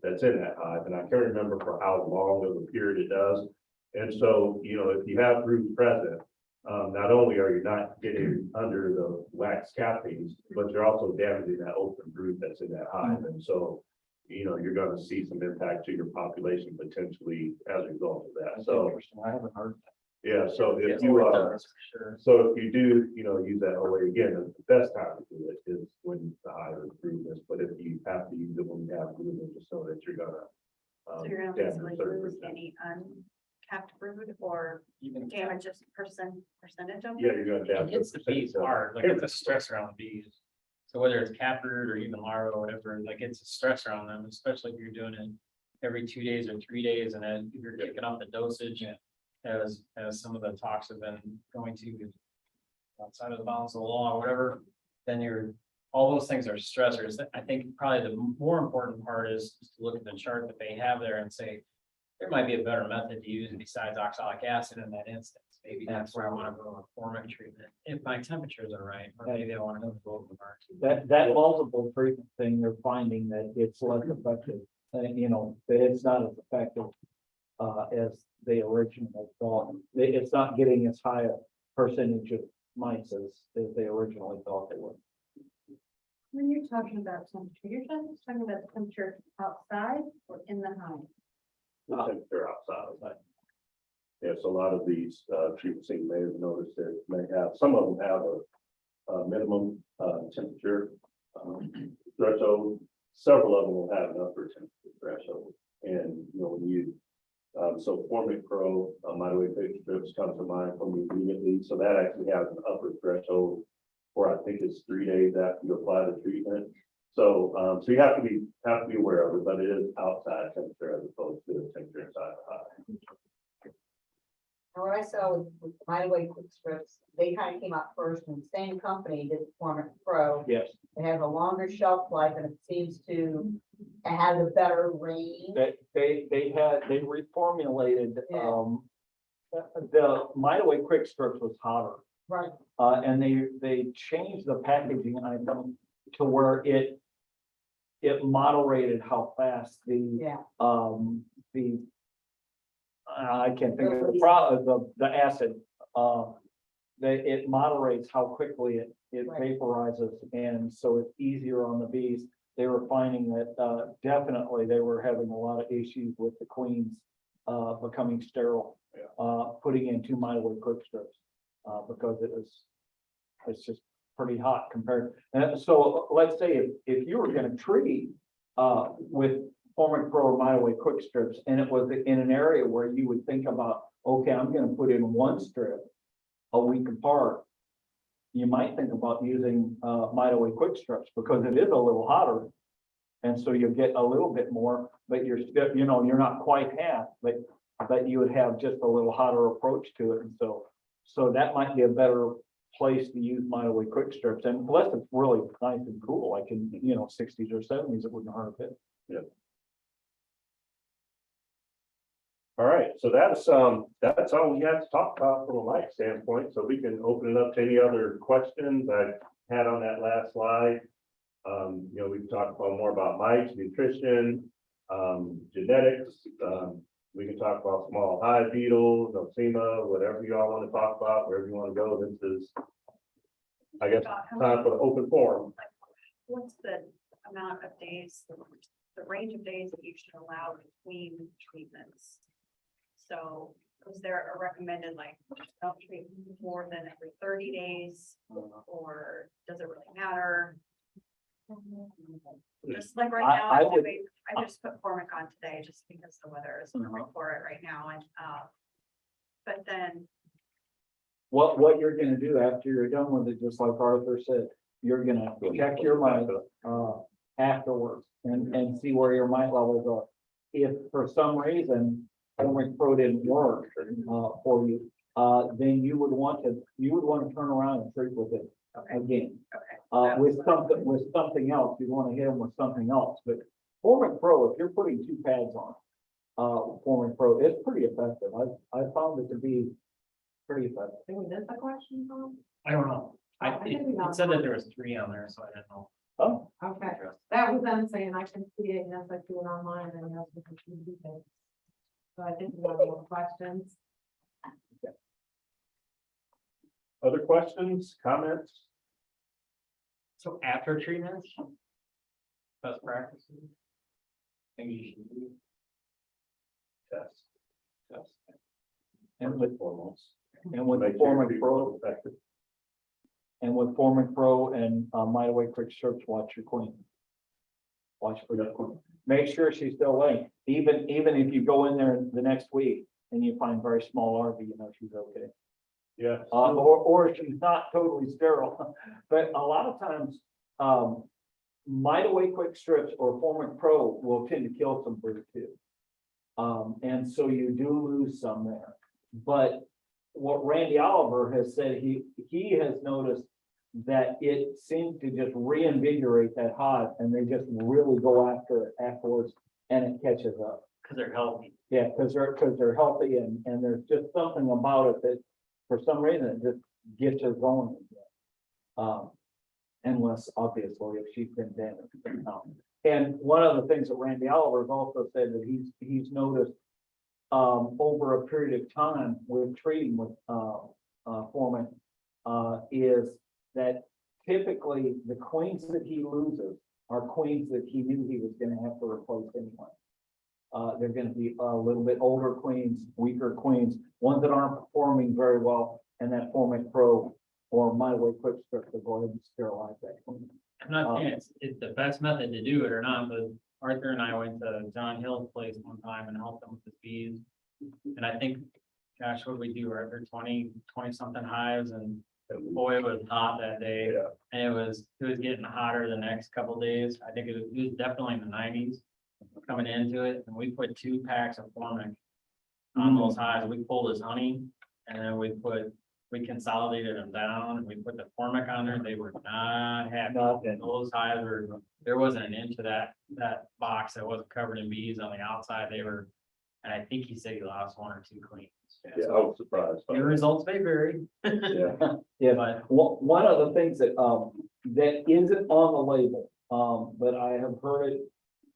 that's in that hive. And I can't remember for how long of a period it does. And so, if you have brood present, not only are you not getting under the wax cappings, but you're also damaging that open brood that's in that hive. And so, you're gonna see some impact to your population potentially as a result of that. So, I haven't heard that. yeah, so if Yeah, you, it does, for sure. so if you do, use that OA again, the best time to do it is when the hive is broodless. But if you have to use it when you have brood, just so that you're gonna. So you're gonna damage basically certain lose percent. any uncapped brood or Even damage a percentage of? Yeah, you're gonna it damage. gets the bees hard, like it's a stress around the bees. So whether it's caproot or even larva or whatever, like it's a stress around them, especially if you're doing it every 2 days or 3 days, and then if you're kicking up the dosage as some of the talks have been going to outside of the bounds of the law or whatever, then all those things are stressors. I think probably the more important part is to look at the chart that they have there and say, there might be a better method to use besides oxalic acid in that instance. Maybe that's where I want to go on formic treatment, if my temperatures are right, or maybe I want to go to the market. That multiple treatment thing, they're finding that it's less effective, that it's not as effective as they originally thought. It's not getting as high a percentage of mice as they originally thought they would. When you're talking about temperature, you're talking about the temperature outside or in the hive? The temperature outside. Yes, a lot of these treatments, you may have noticed that some of them have a minimum temperature threshold. Several of them will have an upper temperature threshold. And when you so Formic Pro, Mite Quick Strips come to mind for me immediately. So that actually has an upper threshold for I think it's 3 days after you apply the treatment. So so you have to be aware of it, but it is outside temperature as opposed to the temperature inside the hive. What I saw with Mite Quick Strips, they kind of came out first, and the same company did Formic Pro. Yes. It has a longer shelf life, and it seems to have a better range. They reformulated, the Mite Quick Strips was hotter. Right. And they changed the packaging item to where it moderated how fast the I can't think of the acid, it moderates how quickly it vaporizes, and so it's easier on the bees. They were finding that, definitely they were having a lot of issues with the queens, becoming sterile, putting in 2 mile quick strips, because it's just pretty hot compared. And so let's say if you were gonna treat, with Formic Pro or Mile Quick Strips, and it was in an area where you would think about, okay, I'm gonna put in 1 strip a week apart, you might think about using Mile Quick Strips because it is a little hotter. And so you get a little bit more, but you're still, you're not quite half, but you would have just a little hotter approach to it. And so that might be a better place to use Mile Quick Strips. And plus it's really nice and cool, like in, 60s or 70s, it wouldn't hurt a bit. Yeah. All right, so that's all we have to talk about from a life standpoint, so we can open it up to any other questions I had on that last slide. We've talked about more about mites, nutrition, genetics. We can talk about small hive beetles, nosema, whatever you all want to talk about, wherever you want to go. This is, I guess, time for the open forum. What's the amount of days, the range of days that you should allow between treatments? So is there a recommended, like, don't treat more than every 30 days, or does it really matter? Just like right now, I just put Formic on today just because the weather is perfect for it right now, and but then What you're gonna do after you're done with it, just like Arthur said, you're gonna check your mite afterwards and see where your mite levels are. If for some reason Formic Pro didn't work for you, then you would want to turn around and treat with it again. okay, With something else, you want to hit them with something else. But Formic Pro, if you're putting 2 pads on, Formic Pro, it's pretty effective. I found it to be pretty effective. Was this a question, Tom? I don't know. It said that there was 3 on there, so I didn't know. Oh, Okay, that was them saying I can see it, yes, I do it online, and that's what you do. So I think we have more questions. Other questions, comments? So after treatments, best practices. Things you should do. Test. and with Foremost. and with Make the sure Formic people Pro are effective. and with Formic Pro and Mite Quick Strips, watch your queen. Watch for your queen. Make sure she's still laying. Even if you go in there the next week and you find very small larvae, she's okay. Yeah. Or she's not totally sterile. But a lot of times, Mite Quick Strips or Formic Pro will tend to kill some birds too. And so you do lose some there. But what Randy Oliver has said, he has noticed that it seems to just reinvigorate that hive, and they just really go after it afterwards, and it catches up. Because they're healthy. Yeah, because they're healthy, and there's just something about it that, for some reason, it just gets her going again. Unless obviously if she's been damaged. And one of the things that Randy Oliver has also said that he's noticed over a period of time with treating with Formic is that typically the queens that he loses are queens that he knew he was going to have to replace anyway. They're going to be a little bit older queens, weaker queens, ones that aren't performing very well, and that Formic Pro or Mite Quick Strip to go ahead and sterilize that queen. I'm not saying it's the best method to do it or not, but Arthur and I went to John Hill's place one time and helped him with his bees. And I think, gosh, what did we do, Arthur, 20 something hives, and boy, it was hot that day. Yeah. And it was getting hotter the next couple days. I think it was definitely in the 90s coming into it. And we put 2 packs of Formic on those hives. We pulled his honey, and then we consolidated them down, and we put the Formic on there. They were not happy. Those hives there wasn't an inch of that box that wasn't covered in bees on the outside. And I think he said he lost 1 or 2 queens. Yeah, I was surprised. Your results may vary. Yeah. Yeah, But one of the things that that isn't on the label, but I have heard it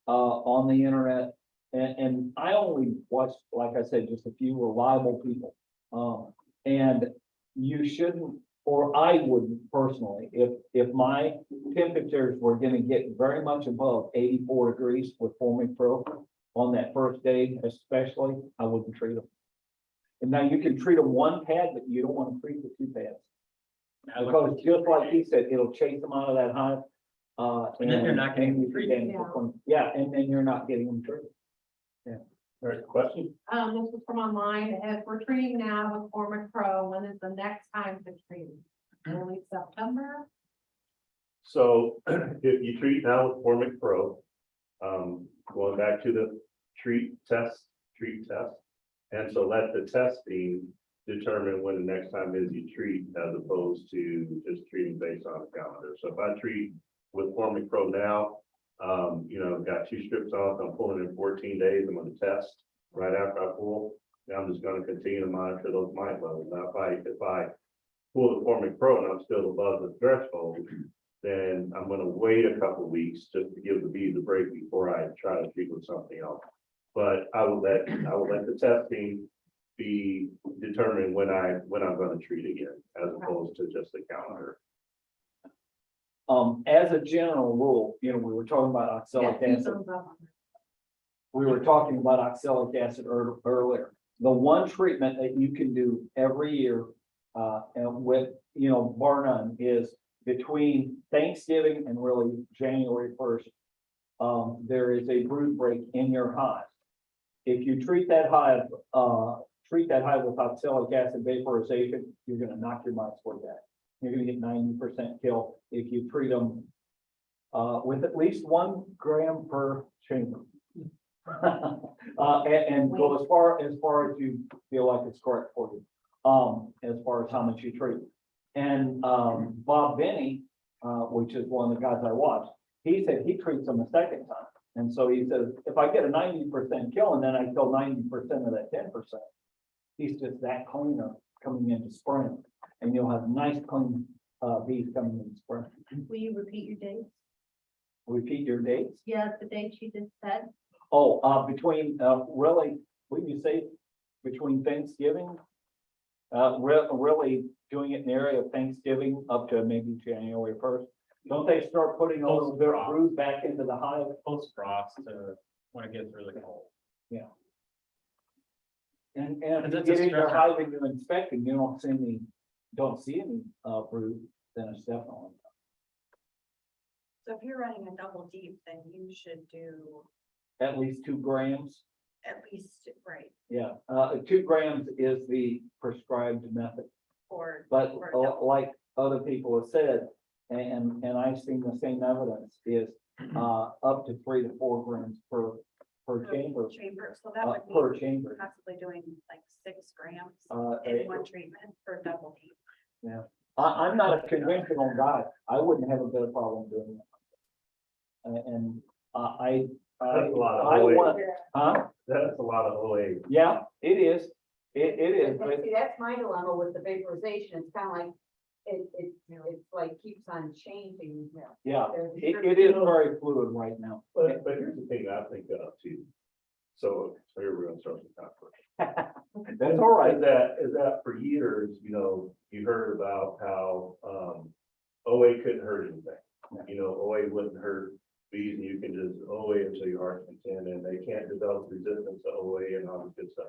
on the internet and I only watched, like I said, just a few reliable people. And you shouldn't, or I wouldn't personally, if my temperatures were gonna get very much above 84 degrees with Formic Pro on that first day especially, I wouldn't treat them. And now you can treat them one pad, but you don't want to treat the two pads. Because just like he said, it'll chase them out of that hive. And then you're not getting and you treated. can- Yeah, and then you're not getting them treated. All right, question? This is from online, if we're treating now with Formic Pro, when is the next time to treat? Early September? So if you treat now with Formic Pro, going back to the treat test. And so let the testing determine when the next time is you treat as opposed to just treating based on the calendar. So if I treat with Formic Pro now, got 2 strips off, I'm pulling in 14 days, I'm gonna test right after I pull. Now I'm just gonna continue to monitor those mite levels. Now, if I pull the Formic Pro and I'm still above the threshold, then I'm gonna wait a couple of weeks just to give the bees a break before I try to treat with something else. But I will let the testing be determined when I'm gonna treat again, as opposed to just the calendar. As a general rule, we were talking about oxalic Yeah, acid. thumbs up on that. We were talking about oxalic acid earlier. The one treatment that you can do every year, and with, bar none, is between Thanksgiving and really January 1st. There is a brood break in your hive. If you treat that hive with oxalic acid vaporization, you're gonna knock your mites way back. You're gonna get 90% kill if you treat them with at least 1 gram per chamber. And go as far as you feel like it's correct for you, as far as how much you treat. And Bob Benny, which is one of the guys I watched, he said he treats them a second time. And so he says, if I get a 90% kill and then I kill 90% of that 10%, he's just that cleaner coming into spring. And you'll have nice clean bees coming in spring. Will you repeat your dates? Repeat your dates. Yeah, the dates you just said. Oh, between, really, what do you say, between Thanksgiving? Really doing it in the area of Thanksgiving up to maybe January 1st. Don't they start putting a little bit of brood back into the hive? Post frost to when it gets really cold. And And if it's you a get in your stretcher. hive and you're inspecting, you don't see any brood, then it's definitely. So if you're running a double deep, then you should do At least 2 grams. at least, right, Yeah, 2 grams is the prescribed method. or. But or double. like other people have said, and I've seen the same evidence, is up to 3 to 4 grams per chamber, Chamber, so that would per mean chamber. possibly doing like 6 grams eh, in one treatment for double deep. I'm not a conventional guy. I wouldn't have a bit of problem doing that. And That's a lot of I OA. want, huh? That's a lot of OA. Yeah, it is. It is, but See, that's my dilemma with the vaporization. It's kind of like, it's like keeps on changing. yeah, it is very fluid right now. But here's the thing I think of too. So here we're gonna start some controversy. That's all right. Is that for years, you heard about how, OA couldn't hurt anything. OA wouldn't hurt bees and you can just OA until your heart's content and they can't develop resistance to OA and all this good stuff.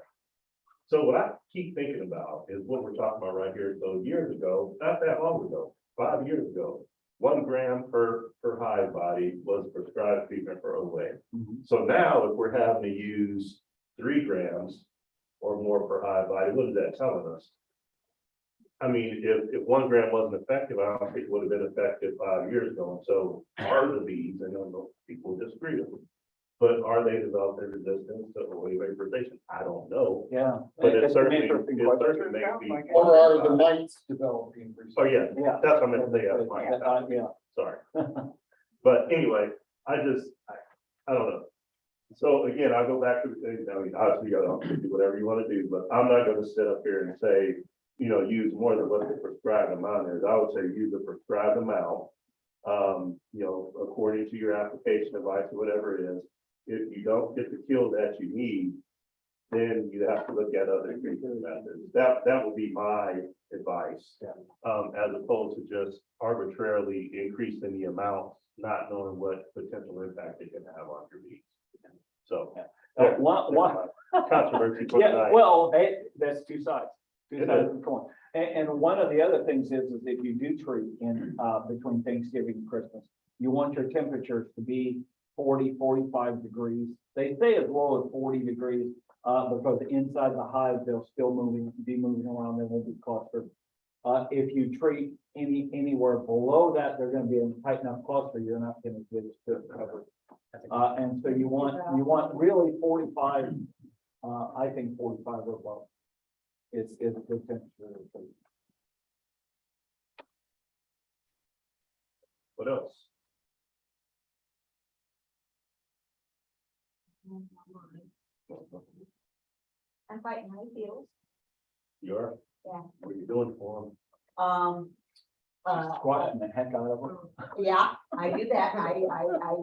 So what I keep thinking about is what we're talking about right here. So years ago, not that long ago, 5 years ago, 1 gram per hive body was prescribed treatment for OA. Mhm. So now if we're having to use 3 grams or more per hive body, what is that telling us? I mean, if 1 gram wasn't effective, I don't think it would have been effective 5 years ago. And so are the bees, I know people disagree with me, but are they developing resistance to OA vaporization? I don't know. Yeah. But it It's an certainly, interesting it question. certainly makes me. Or are the mites developing? Oh, yeah, Yeah. that's what I meant to say, that's my, Yeah. sorry. But anyway, I don't know. So again, I go back to, obviously, you gotta do whatever you wanna do, but I'm not gonna sit up here and say, use more than what the prescribed amount is. I would say use the prescribed amount, according to your application device or whatever it is. if you don't get the kill that you need, then you have to look at other treatment methods. That would be my advice. As opposed to just arbitrarily increasing the amount, not knowing what potential impact it can have on your bees. So. One, Controversy. for yeah, tonight. well, that's two sides, two It sides is. of the coin. And one of the other things is if you do treat in, between Thanksgiving and Christmas, you want your temperatures to be 40, 45 degrees. They say as low as 40 degrees, because inside the hive, they'll still be moving around, they won't be clustered. If you treat anywhere below that, they're gonna be in a tight enough cluster, you're not gonna get as good coverage. And so you want really 45, I think 45 or above. Is a good temperature. What else? I'm fighting my heels. You're, Yeah. what are you doing for them? Squatting the heck out of them. Yeah, I do that. I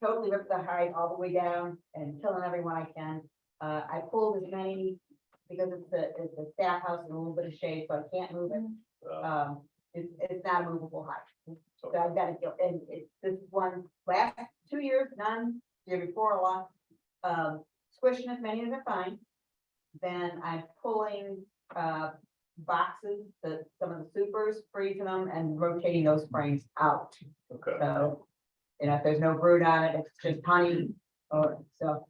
totally rip the hide all the way down and killing everyone I can. I pulled as many, because it's a staff house and a little bit of shade, so I can't move it. It's not a movable hide. So I've got to kill, and this one, last 2 years, none, year before a lot. Squishing as many as I find. Then I'm pulling, boxes, some of the supers, freezing them and rotating those frames out. Okay. So, if there's no brood on it, it's just honey, or, so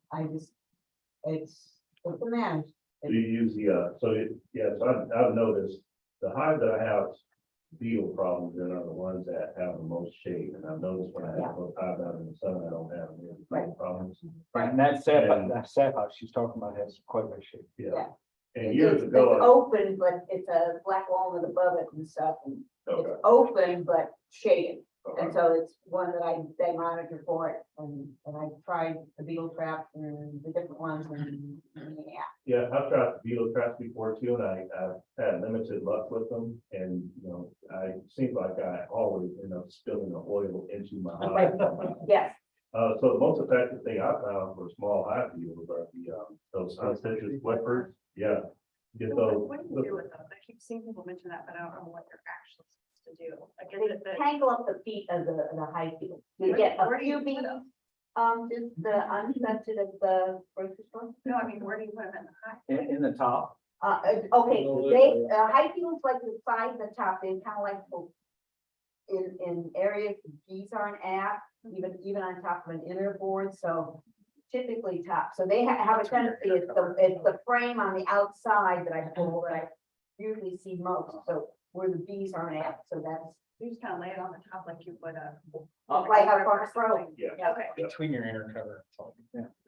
it's a manage. Do you use the, so I've noticed the hive that I have beetle problems in are the ones that have the most shade. And I've noticed when I have those hives out in the sun, I don't have any beetle problems. And that set house she's talking about has quite a bit of shade. Yeah. And years It's ago, open, but it's a black walnut above it and stuff, and okay, it's open but shaded. okay. And so it's one that they monitor for it, and I tried the beetle trap and the different ones, and yeah. Yeah, I've tried beetle traps before too, and I've had limited luck with them. And, I seem like I always end up spilling the oil into my hive. Yes, So the most effective thing I found for small hive beetles are those citrus flippers. Yeah. Get those. What do you do with those? I keep seeing people mention that, but I don't know what they're actually supposed to do. I guess they tangle up the feet of the hive beetle. You get a few bees, just the unscented of the grocery store. No, I mean, where do you put them in the hive? In the top. Okay, hive beetles like the side and the top, they kind of like in areas bees aren't at, even on top of an inner board, so typically top. So they have a tendency, it's the frame on the outside that I pull that I usually see most, so where the bees aren't at, so that's. You just kind of lay it on the top like you would Like a farmer's row. Yeah. Okay, Between your inner cover.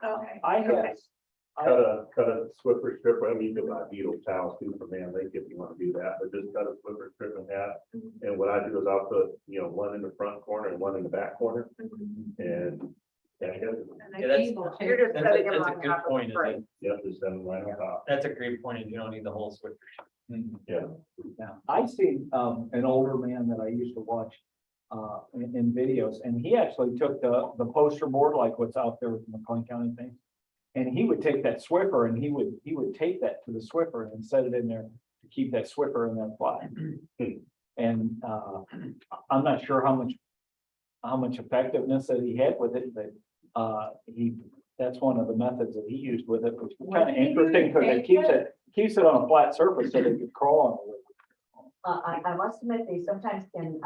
okay. I have, Cut a Swiffer strip. I mean, you can buy beetle towels too for man lake if you want to do that, but just cut a Swiffer strip in half. And what I do is I'll put, one in the front corner and one in the back corner. And I guess, And Yeah, then that's- people You're just That's putting a them that's a on good top of the point, is frame. that- just send them right on top. That's a great point, is you don't need the whole switch. Yeah. yeah, I see, an older man that I used to watch, in videos, and he actually took the poster board, like what's out there with the McLean County thing. And he would take that Swiffer and he would tape that to the Swiffer and set it in there to keep that Swiffer in that fly. And, I'm not sure how much effectiveness that he had with it, but, that's one of the methods that he used with it, which was kind of interesting, because it keeps it on a flat surface so they could crawl on it. I must admit, they sometimes can,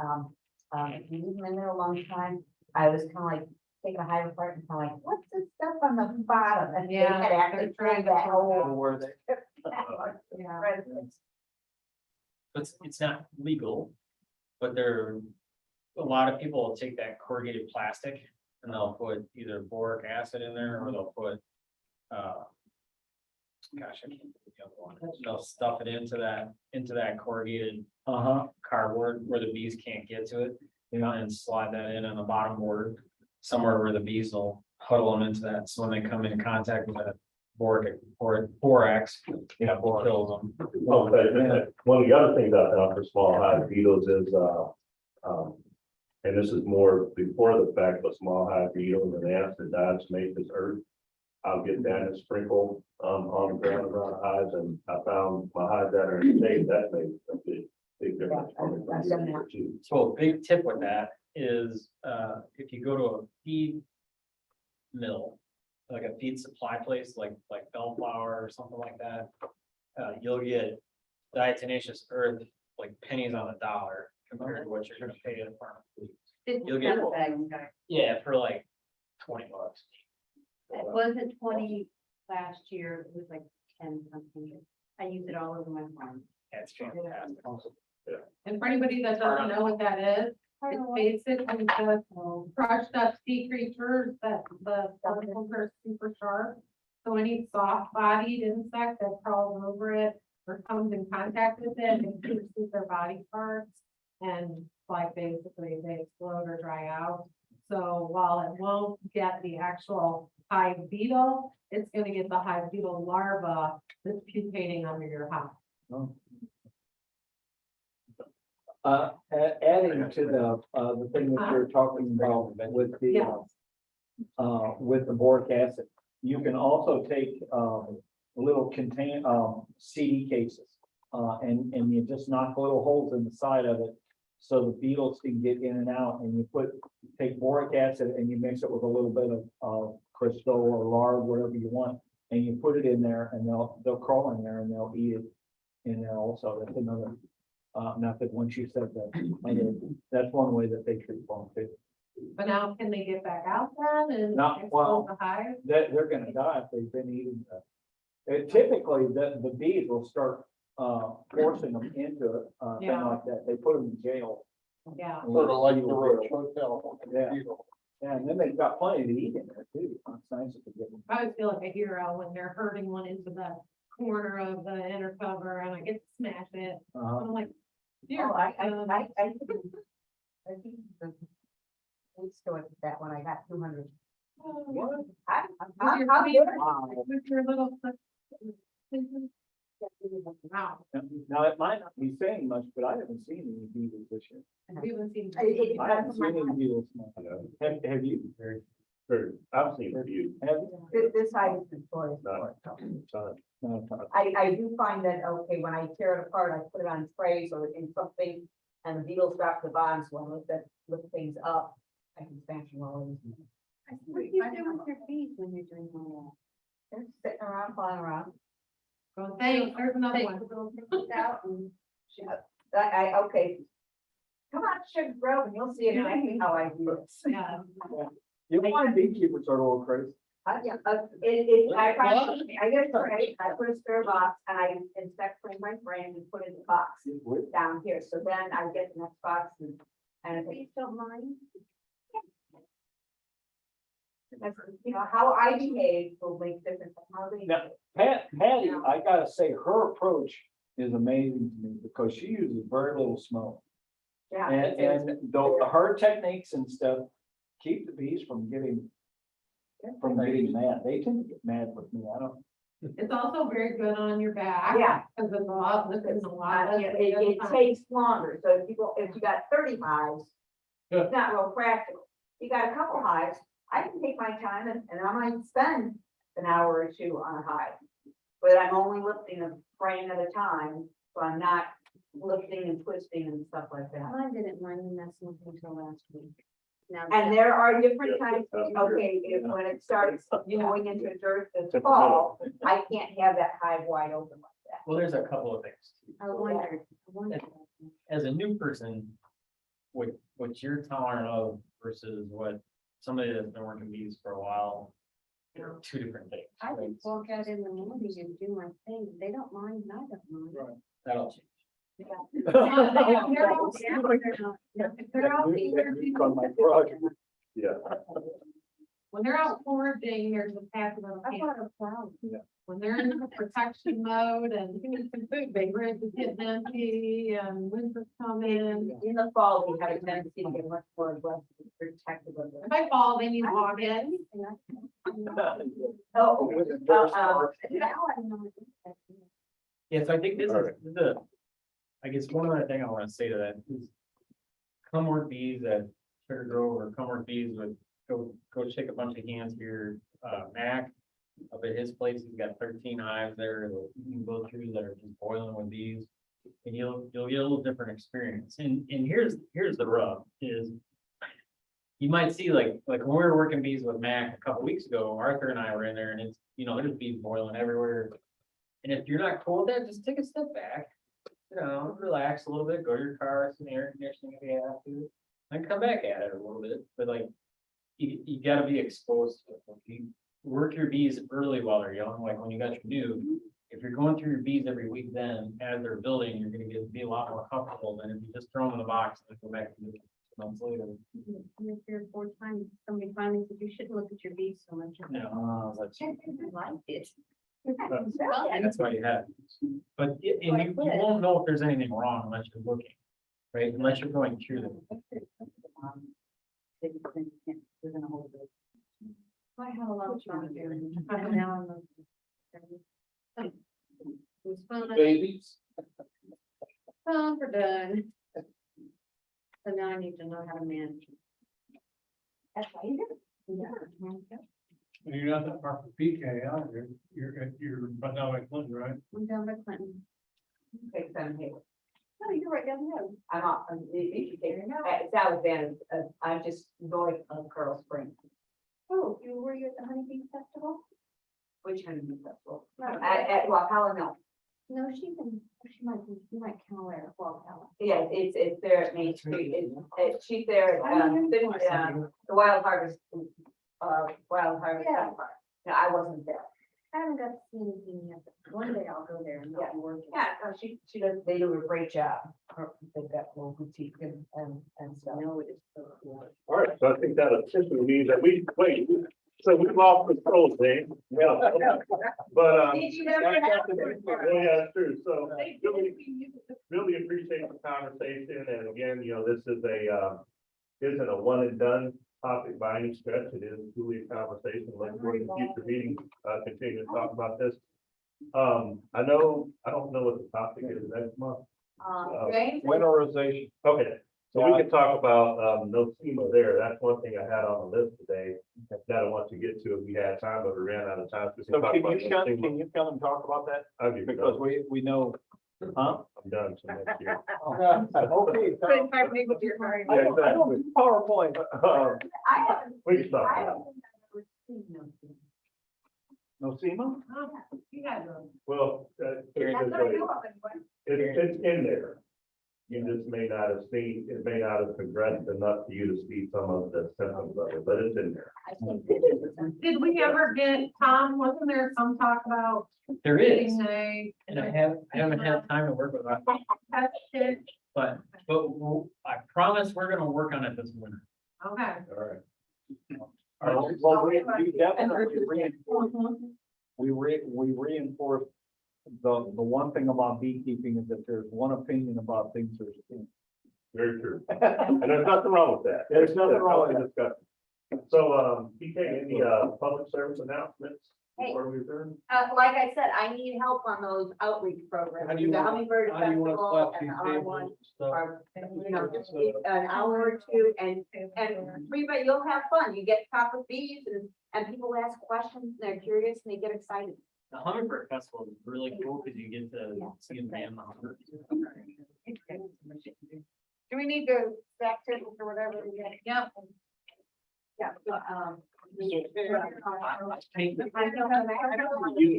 if you leave them in there a long time, I was kind of like taking a hive apart and kind of like, what's this stuff on the bottom? And they Yeah, had actually they're trying pulled to that pull whole. Were they? It's not legal, but a lot of people will take that corrugated plastic and they'll put either boric acid in there, or they'll put, gosh, I can't think of the other one. They'll stuff it into that corrugated cardboard where the bees can't get to it. And slide that in on the bottom board, somewhere where the bees will huddle them into that, so when they come in contact with that boric or borax, it kills them. Okay, one of the other things I found for small hive beetles is, And this is more before the fact of a small hive beetle and an ant that dies to make this earth. I'll get that and sprinkle on the ground around the hives, and I found my hives that are in shape, that makes a big difference. for me. I've done that. So a big tip with that is, if you go to a feed mill, like a feed supply place, like Bellflower or something like that, you'll get diatomaceous earth, like pennies on a dollar compared to what you're gonna pay at a farm. You'll get, yeah, for like $20. It wasn't 20 last year, it was like 10 something. I use it all over my farm. That's fantastic. And for anybody that doesn't know what that is, it's basically just crushed up sea creatures that the particles are super sharp. So any soft bodied insect that crawls over it or comes in contact with it, it pierces their body parts. And like basically they explode or dry out. So while it won't get the actual hive beetle, it's gonna get the hive beetle larva that's pupating under your hive. Adding to the thing that you're talking about with the boric acid, you can also take, little CD cases, and you just knock little holes in the side of it so the beetles can get in and out, and you take boric acid and you mix it with a little bit of crystal or lard, whatever you want, and you put it in there, and they'll crawl in there and they'll eat it in there also. That's another method. Once you said that, that's one way that they treat farm too. But now can they get back out then and Not- explode the hive? They're gonna die if they've been eating typically, the bees will start forcing them into it, thing Yeah. like that. They put them in jail. Yeah. Sort of like the roach hotel. Yeah. Yeah, and then they've got plenty to eat in there too. It's nice if you get them. I always feel like a hero when they're herding one into the corner of the inner cover and I get to smash it. I'm like, dear. Oh, I think the food store did that when I got 200. With I'm your good. little- with your little. Wow. Now, it might not be saying much, but I haven't seen any beetles this year. We haven't seen. I haven't seen any beetles. Have you? I've seen a few. Have you? This hive is notorious for it. No. I do find that, okay, when I tear it apart, I put it on trays or in something, and the beetles drop to the bottom, so I lift things up, I can smash them all in. What do you do with your bees when you're doing all They're sitting around, flying around. Well, thanks, there's another that? one. Out and Okay. Come on, Sugar Grove, and you'll see exactly how I do it. Yeah. You find beekeepers are a little crazy. Yeah, I get a tray, I put a spare box, and I inspect frame by frame and put it in the box down here, so then I get the next box and if bees don't mind. that's, you know, how I behave will make difference in how they. Now, Patty, I gotta say, her approach is amazing to me because she uses very little smoke. Yeah. And her techniques and stuff keep the bees from getting mad. They tend to get mad with me. I don't. It's also very good on your back. Yeah. Because it's a lot, it's a lot. It takes longer, so if you got 30 hives, it's not real practical. You got a couple hives, I can take my time and I might spend an hour or two on a hive. But I'm only lifting a frame at a time, so I'm not lifting and twisting and stuff like that. I didn't mind messing with them until last week. Now. And there are different times, okay, when it starts going into dirt that's fall, I can't have that hive wide open like that. Well, there's a couple of things. I wondered. As a new person, what you're tolerant of versus what somebody that's been working bees for a while, they're two different things. I can walk out in the morning and do my thing. They don't mind, and I don't mind. That'll change. Yeah. When they're out foraging, there's a passive. When they're in the protection mode and some food, they bridge is getting empty and winter's coming. In the fall, we have a tendency to get much more aggressive and protective of them. If I fall, they need August. Yeah, so I think this is the, I guess one other thing I want to say to that is come work bees at Sugar Grove or Comfort Bees would go shake a bunch of hands here. Mac, up at his place, he's got 13 hives there that you can go through that are just boiling with bees. And you'll get a little different experience. And here's the rub is you might see like when we were working bees with Mac a couple weeks ago, Arthur and I were in there and it's, there's bees boiling everywhere. And if you're not cool with that, just take a step back, relax a little bit, go to your car, some air conditioning if you have to, then come back at it a little bit. But like, you gotta be exposed to it. Like, you work your bees early while they're young, like when you got your new. If you're going through your bees every week, then as they're building, you're gonna be a lot more comfortable than if you just throw them in the box and go back to months later. Your 3 or 4 times, somebody finally said, you shouldn't look at your bees so much. No, I like it. that's why you have. But you won't know if there's anything wrong unless you're looking, right? Unless you're going through them. I have a lot of fun here. It was fun. Babies. Oh, we're done. So now I need to know how to manage. That's why you do. Yeah. You're not that far from PK, you're down by Clinton, right? I'm down by Clinton. Okay, so I'm here. Oh, you're right down the road. I'm off, it's Alexander, I'm just north of Coral Springs. Oh, were you at the Honeybee Festival? Which honeybee festival? Right. At Wapella, no. No, she might be, you might count her at Wapella. Yeah, it's there at Main Street, she's there, the Wild Harvest, Yeah. Park. No, I wasn't there. I haven't got to see anything yet, but one day I'll go there and I'll be working. Yeah, no, she does, they do a great job. They've got a little boutique and stuff. No, it is so cool. All right, so I think that officially means that so we lost control, Dave. Yeah. But, Did you never have yeah, that's true. So really appreciate the conversation. And again, this is isn't a one and done topic by any stretch. It is truly a conversation. Let's work in future meetings, continue to talk about this. I don't know what the topic is next month. Winterization. Okay, so we can talk about, no SEMA there. That's one thing I had on the list today that I want to get to if we had time, but we ran out of time. So can you come and talk about that? Okay, Because we know, huh? I'm done till next year. Okay. I don't do PowerPoint. I haven't. We can talk I about haven't ever seen no. No SEMA? You had them. Well, That's what I know of anyway. it's in there. You just may not have seen, it may not have progressed enough for you to see some of the symptoms of it, but it's in there. I think this is- Did we ever get, Tom, wasn't there some talk about There is, getting a and I haven't had time to work with that, test kit? but I promise we're gonna work on it this winter. Okay. All right. Well, we definitely reinforce the one thing about beekeeping is that there's one opinion about things, there's two. Very true. And there's nothing wrong with that. There's nothing wrong with it. Discussion. So, PK, any public service announcements before we adjourn? Like I said, I need help on those outreach programs. How do you The want- Hummingbird how do you want to Festival collect and these the other tables one and stuff? are, just an hour or two and everybody, you'll have fun. You get to talk with bees and people ask questions, and they're curious and they get excited. The Hummingbird Festival is really cool because you get to see them man the hummingbird. Do we need to stack tables or whatever? Yep. Yeah. All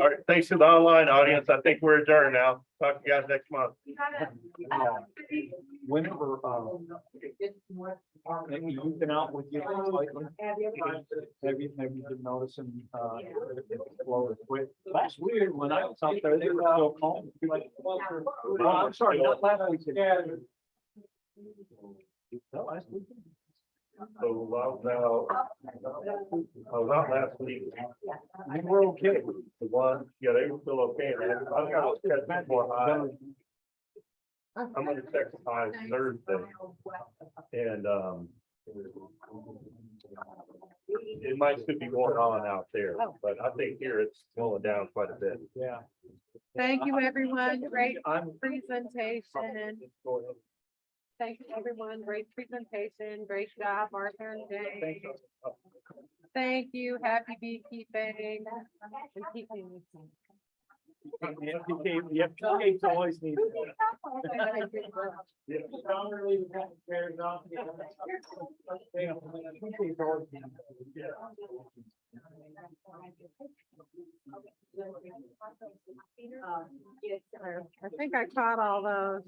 right, thanks to the online audience. I think we're adjourned now. Talk to you guys next month. Whenever, maybe you've been out with your kids lately? Have you been noticing, it's slow and quick? That's weird. When I was out there, they were still calm. Well, I'm sorry, not last week. Yeah. No, last week. So I was out last week. They were okay. The one, yeah, they were still okay. I've got to check more high. I'm gonna check the highs Thursday. And, it might still be going on out there, but I think here it's slowing down quite a bit. Yeah. Thank you, everyone. Great I'm. presentation. Go ahead. thank everyone. Great presentation, great job, Arthur and Jay. Thank you. Happy beekeeping. And keeping. The FPK's always needed. I think I caught all those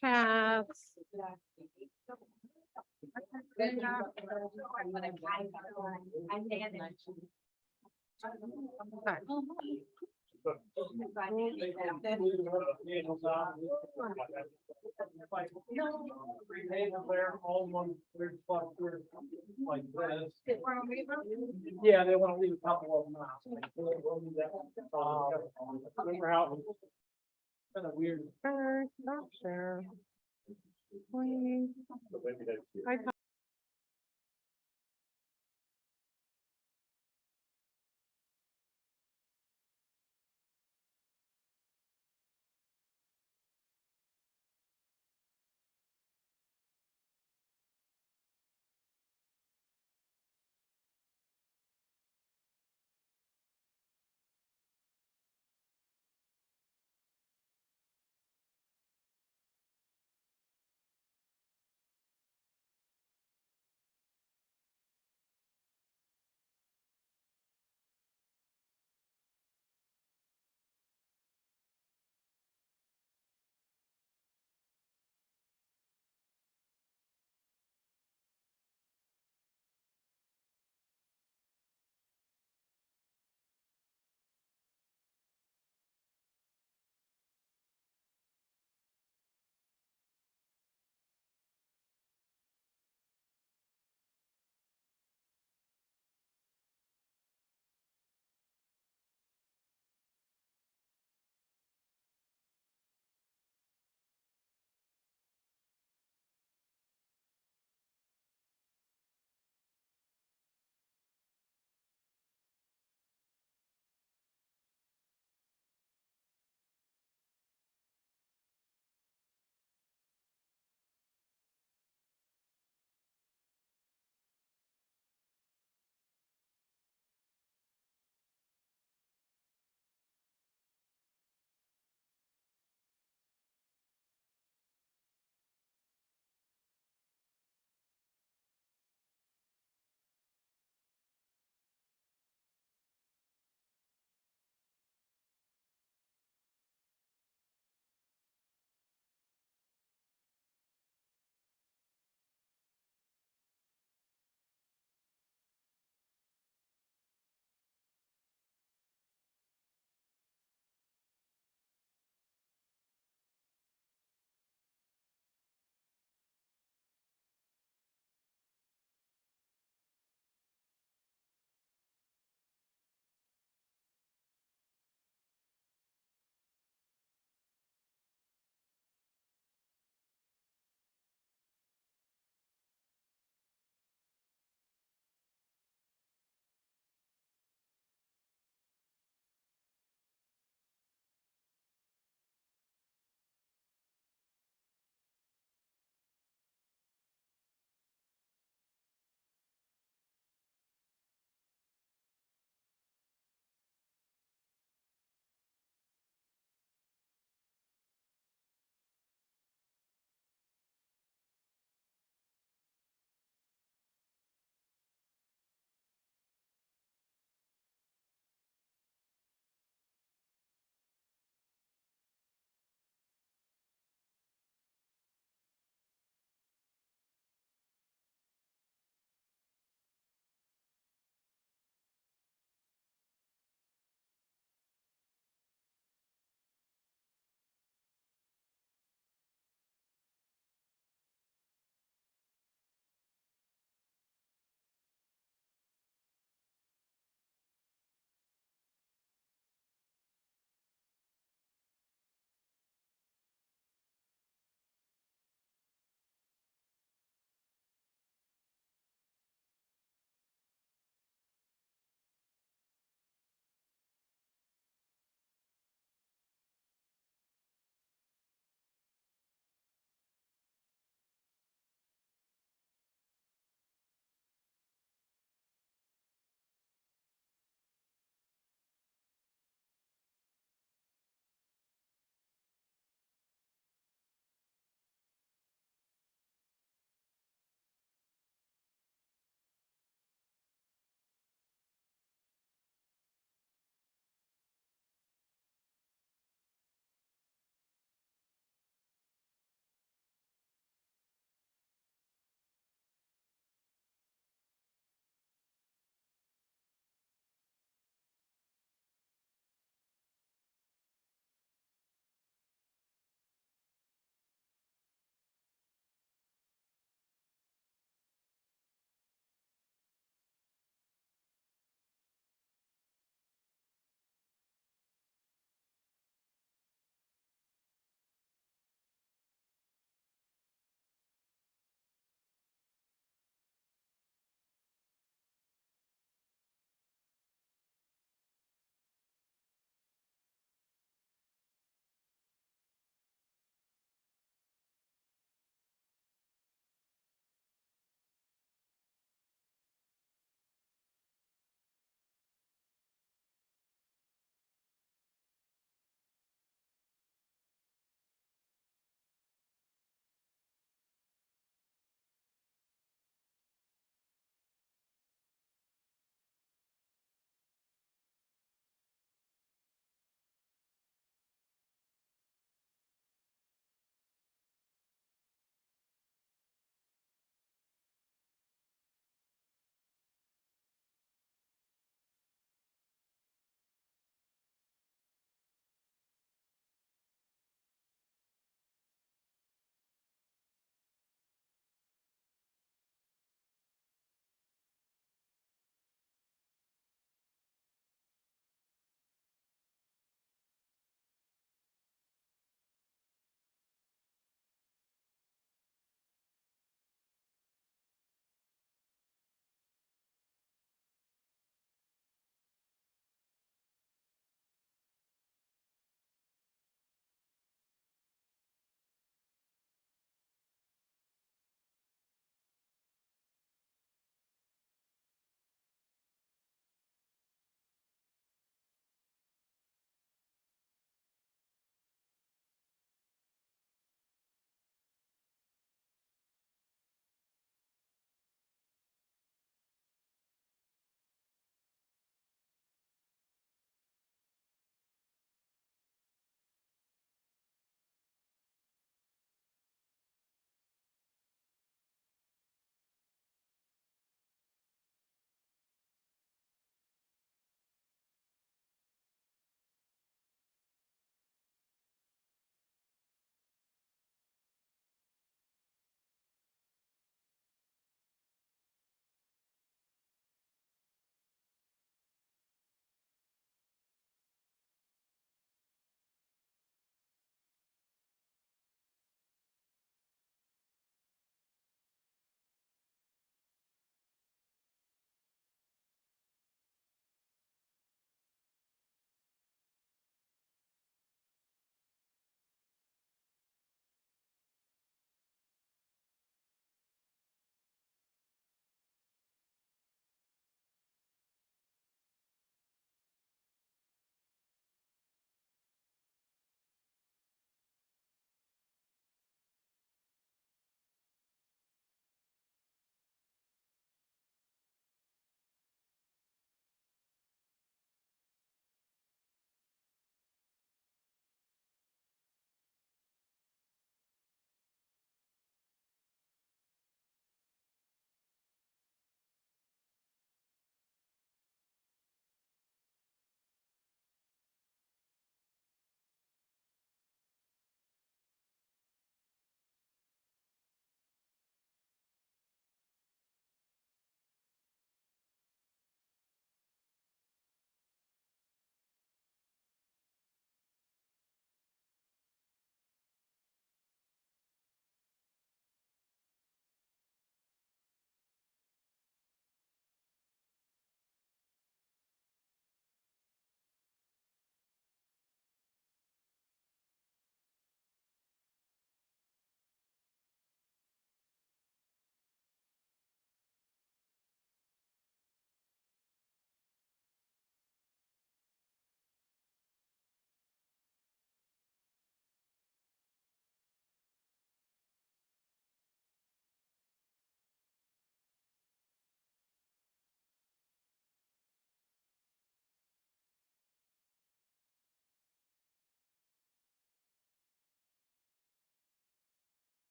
chats. Yeah, they want to leave a couple of them out. Remember how it was kind of weird. Not sure. Please. So maybe that's- I